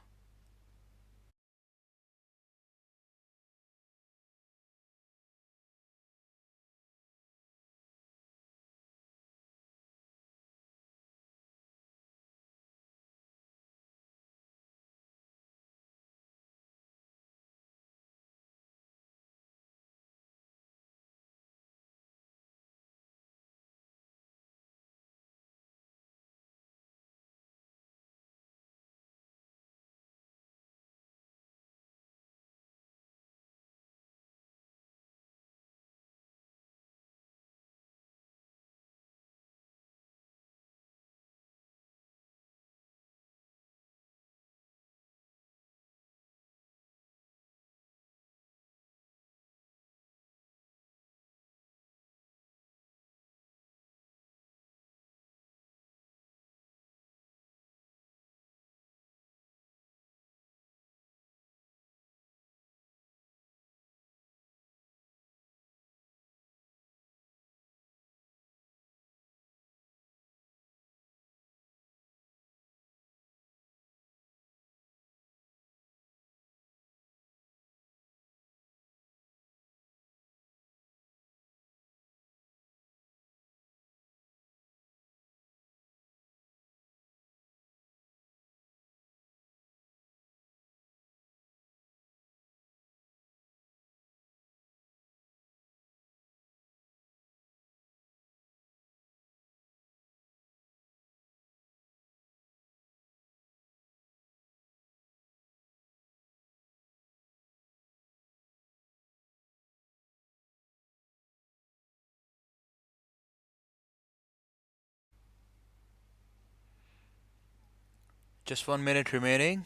Just 1 minute remaining.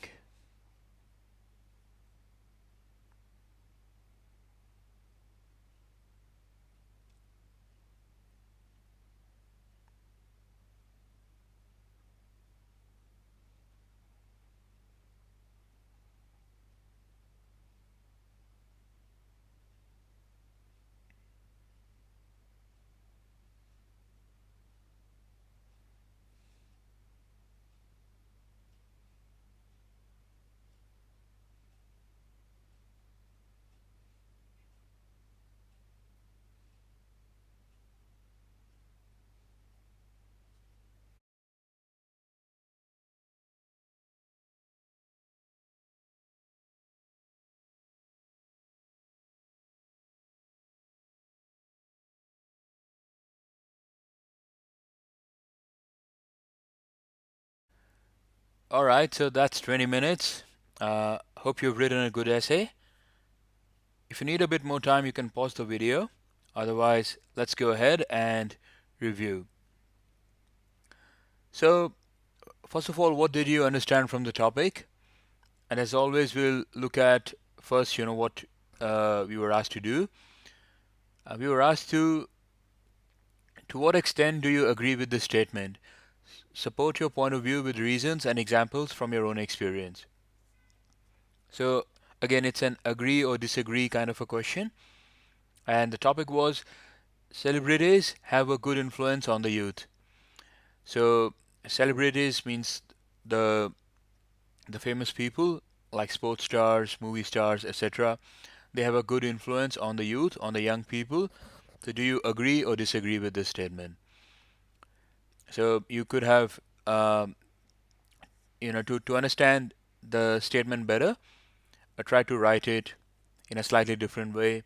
Alright, so that's 20 minutes. Hope you've written a good essay. If you need a bit more time, you can pause the video. Otherwise, let's go ahead and review. So, first of all, what did you understand from the topic? And as always, we'll look at first, what we were asked to do. We were asked to what extent do you agree with this statement? Support your point of view with reasons and examples from your own experience. So, again, it's an agree or disagree kind of a question. And the topic was celebrities have a good influence on the youth. So, celebrities means the the famous people like sports stars, movie stars, etc. They have a good influence on the youth, on the young people. So, do you agree or disagree with this statement? So, you could have, to understand the statement better, try to write it in a slightly different way.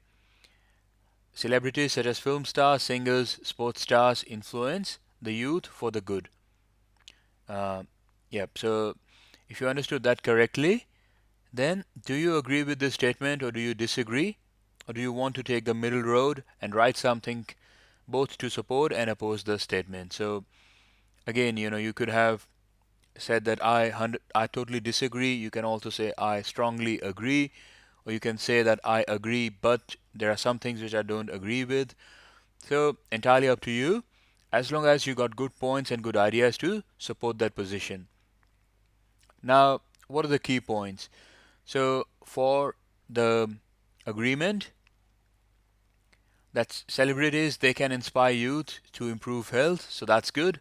Celebrities such as film stars, singers, sports stars influence the youth for the good. Uh, yep. So, if you understood that correctly, then do you agree with this statement or do you disagree? Or do you want to take the middle road and write something both to support and oppose the statement? So, again, you could have said that I totally disagree. You can also say I strongly agree, or you can say that I agree, but there are some things which I don't agree with. So, entirely up to you, as long as you got good points and good ideas to support that position. Now, what are the key points? So, for the agreement, that's celebrities, they can inspire youth to improve health, so that's good.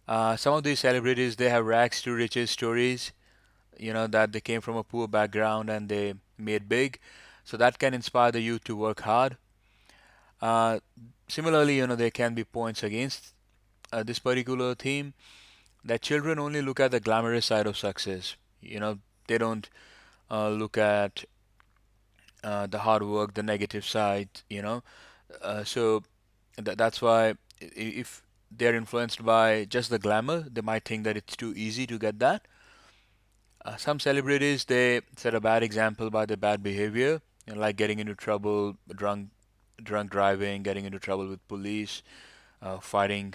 Some of these celebrities, they have rags to riches stories, that they came from a poor background and they made big. So that can inspire the youth to work hard. Uh, Similarly, there can be points against this particular theme, that children only look at the glamorous side of success. They don't look at the hard work, the negative side. So that's why if they're influenced by just the glamour, they might think that it's too easy to get that. Some celebrities, they set a bad example by their bad behavior, like getting into trouble, drunk driving, getting into trouble with police, fighting.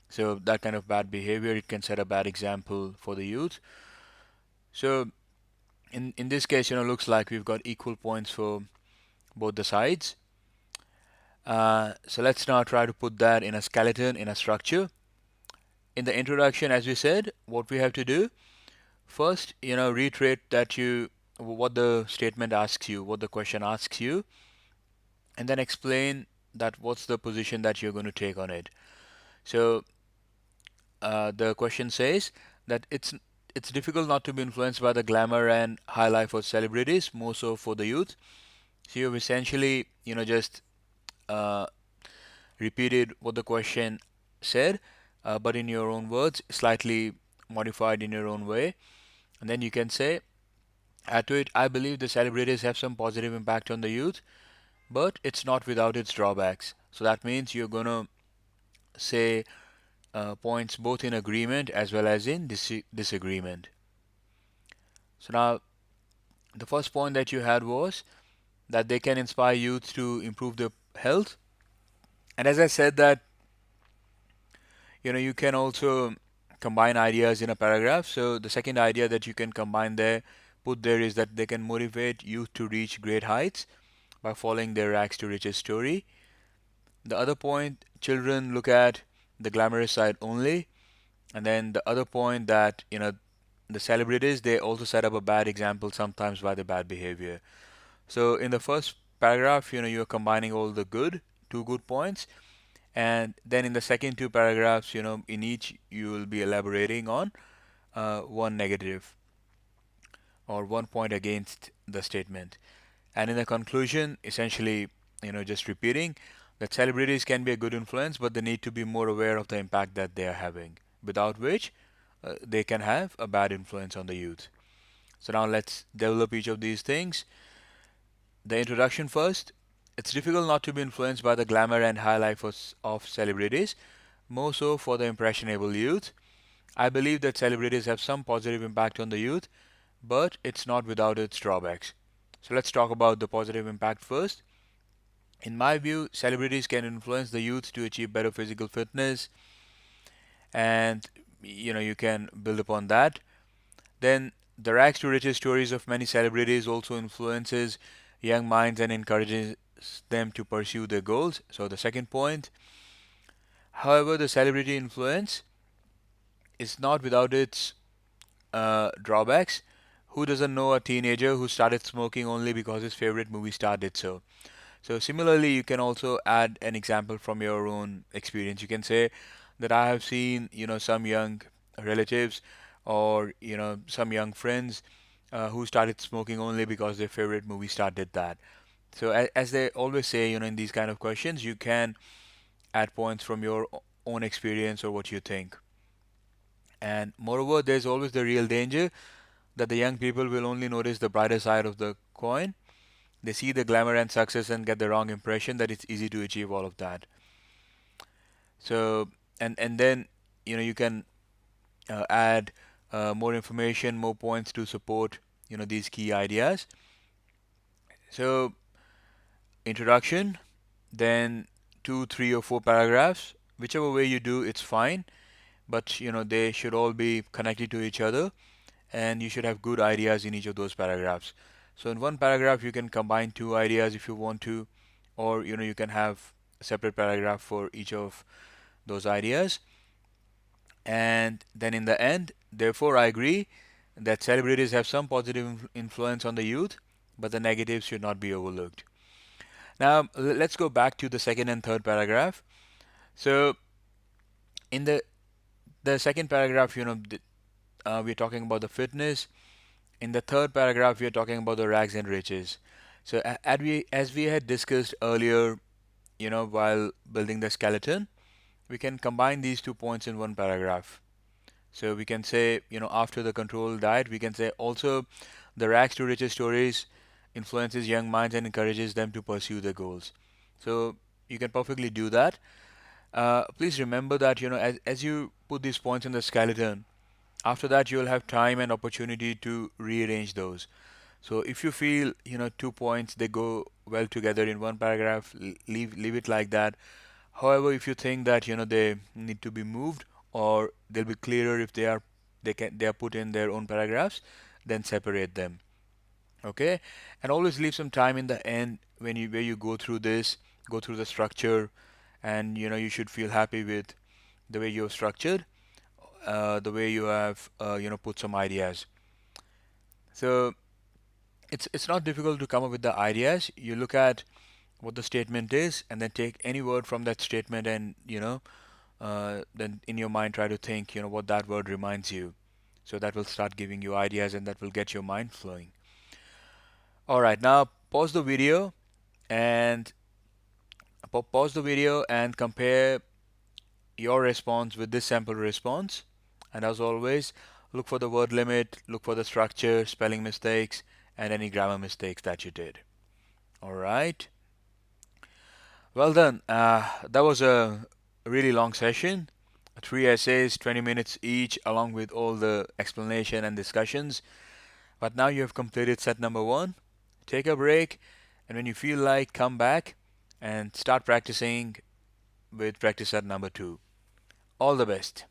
So that kind of bad behavior, it can set a bad example for the youth. So in this case, looks like we've got equal points for both the sides. So let's now try to put that in a skeleton, in a structure. In the introduction, as we said, what we have to do first, reiterate that what the statement asks you, what the question asks you, and then explain that what's the position that you're going to take on it. So the question says that it's difficult not to be influenced by the glamour and high life of celebrities, more so for the youth. So you've essentially, just uh, repeated what the question said, but in your own words, slightly modified in your own way. And then you can say, add to it, I believe the celebrities have some positive impact on the youth, but it's not without its drawbacks. So that means you're going to say points both in agreement as well as in disagreement. So now, the first point that you had was that they can inspire youth to improve their health. And as I said that, you can also combine ideas in a paragraph. So the second idea that you can put there is that they can motivate youth to reach great heights by following their rags to riches story. The other point, children look at the glamorous side only. And then the other point that, the celebrities, they also set up a bad example sometimes by the bad behavior. So in the first paragraph, you're combining all the two good points. And then in the second two paragraphs, in each you will be elaborating on one negative or one point against the statement. And in the conclusion, essentially, just repeating that celebrities can be a good influence, but they need to be more aware of the impact that they are having, without which they can have a bad influence on the youth. So now let's develop each of these things. The introduction first. It's difficult not to be influenced by the glamour and high life of celebrities, more so for the impressionable youth. I believe that celebrities have some positive impact on the youth, but it's not without its drawbacks. So let's talk about the positive impact first. In my view, celebrities can influence the youth to achieve better physical fitness, and you can build upon that. Then the rags to riches stories of many celebrities also influences young minds and encourages them to pursue their goals. So the second point, however, the celebrity influence is not without its drawbacks. Who doesn't know a teenager who started smoking only because his favorite movie star did so? So similarly, you can also add an example from your own experience. You can say that I have seen, some young relatives or, some young friends who started smoking only because their favorite movie star did that. So as they always say, in these kind of questions, you can add points from your own experience or what you think. And moreover, there's always the real danger that the young people will only notice the brighter side of the coin. They see the glamour and success and get the wrong impression that it's easy to achieve all of that. So, and then, you can add more information, more points to support, these key ideas. So, introduction, then two, three, or four paragraphs. Whichever way you do, it's fine. But, they should all be connected to each other, and you should have good ideas in each of those paragraphs. So in one paragraph, you can combine two ideas if you want to, or you can have a separate paragraph for each of those ideas. And then in the end, therefore, I agree that celebrities have some positive influence on the youth, but the negatives should not be overlooked. Now, let's go back to the second and third paragraph. So in the the second paragraph, we're talking about the fitness. In the third paragraph, we're talking about the rags and riches. So as we had discussed earlier, while building the skeleton, we can combine these 2 points in one paragraph. So we can say, after the controlled diet, we can say also the rags to riches stories influences young minds and encourages them to pursue their goals. So you can perfectly do that. Please remember that, as you put these points in the skeleton, after that you'll have time and opportunity to rearrange those. So if you feel, 2 points, they go well together in one paragraph, leave it like that. However, if you think that, they need to be moved, or they'll be clearer if they are put in their own paragraphs, then separate them. Okay? And always leave some time in the end when you where you go through the structure, and you should feel happy with the way you've structured, the way you have put some ideas. So it's not difficult to come up with the ideas. You look at what the statement is, and then take any word from that statement, and then in your mind try to think what that word reminds you. So that will start giving you ideas, and that will get your mind flowing. All right, now and pause the video and compare your response with this sample response. And as always, look for the word limit, look for the structure, spelling mistakes, and any grammar mistakes that you did. All right. Well done. That was a really long session. 3 essays, 20 minutes each, along with all the explanation and discussions. But now you have completed set number one. Take a break, and when you feel like, come back and start practicing with practice set number two. All the best.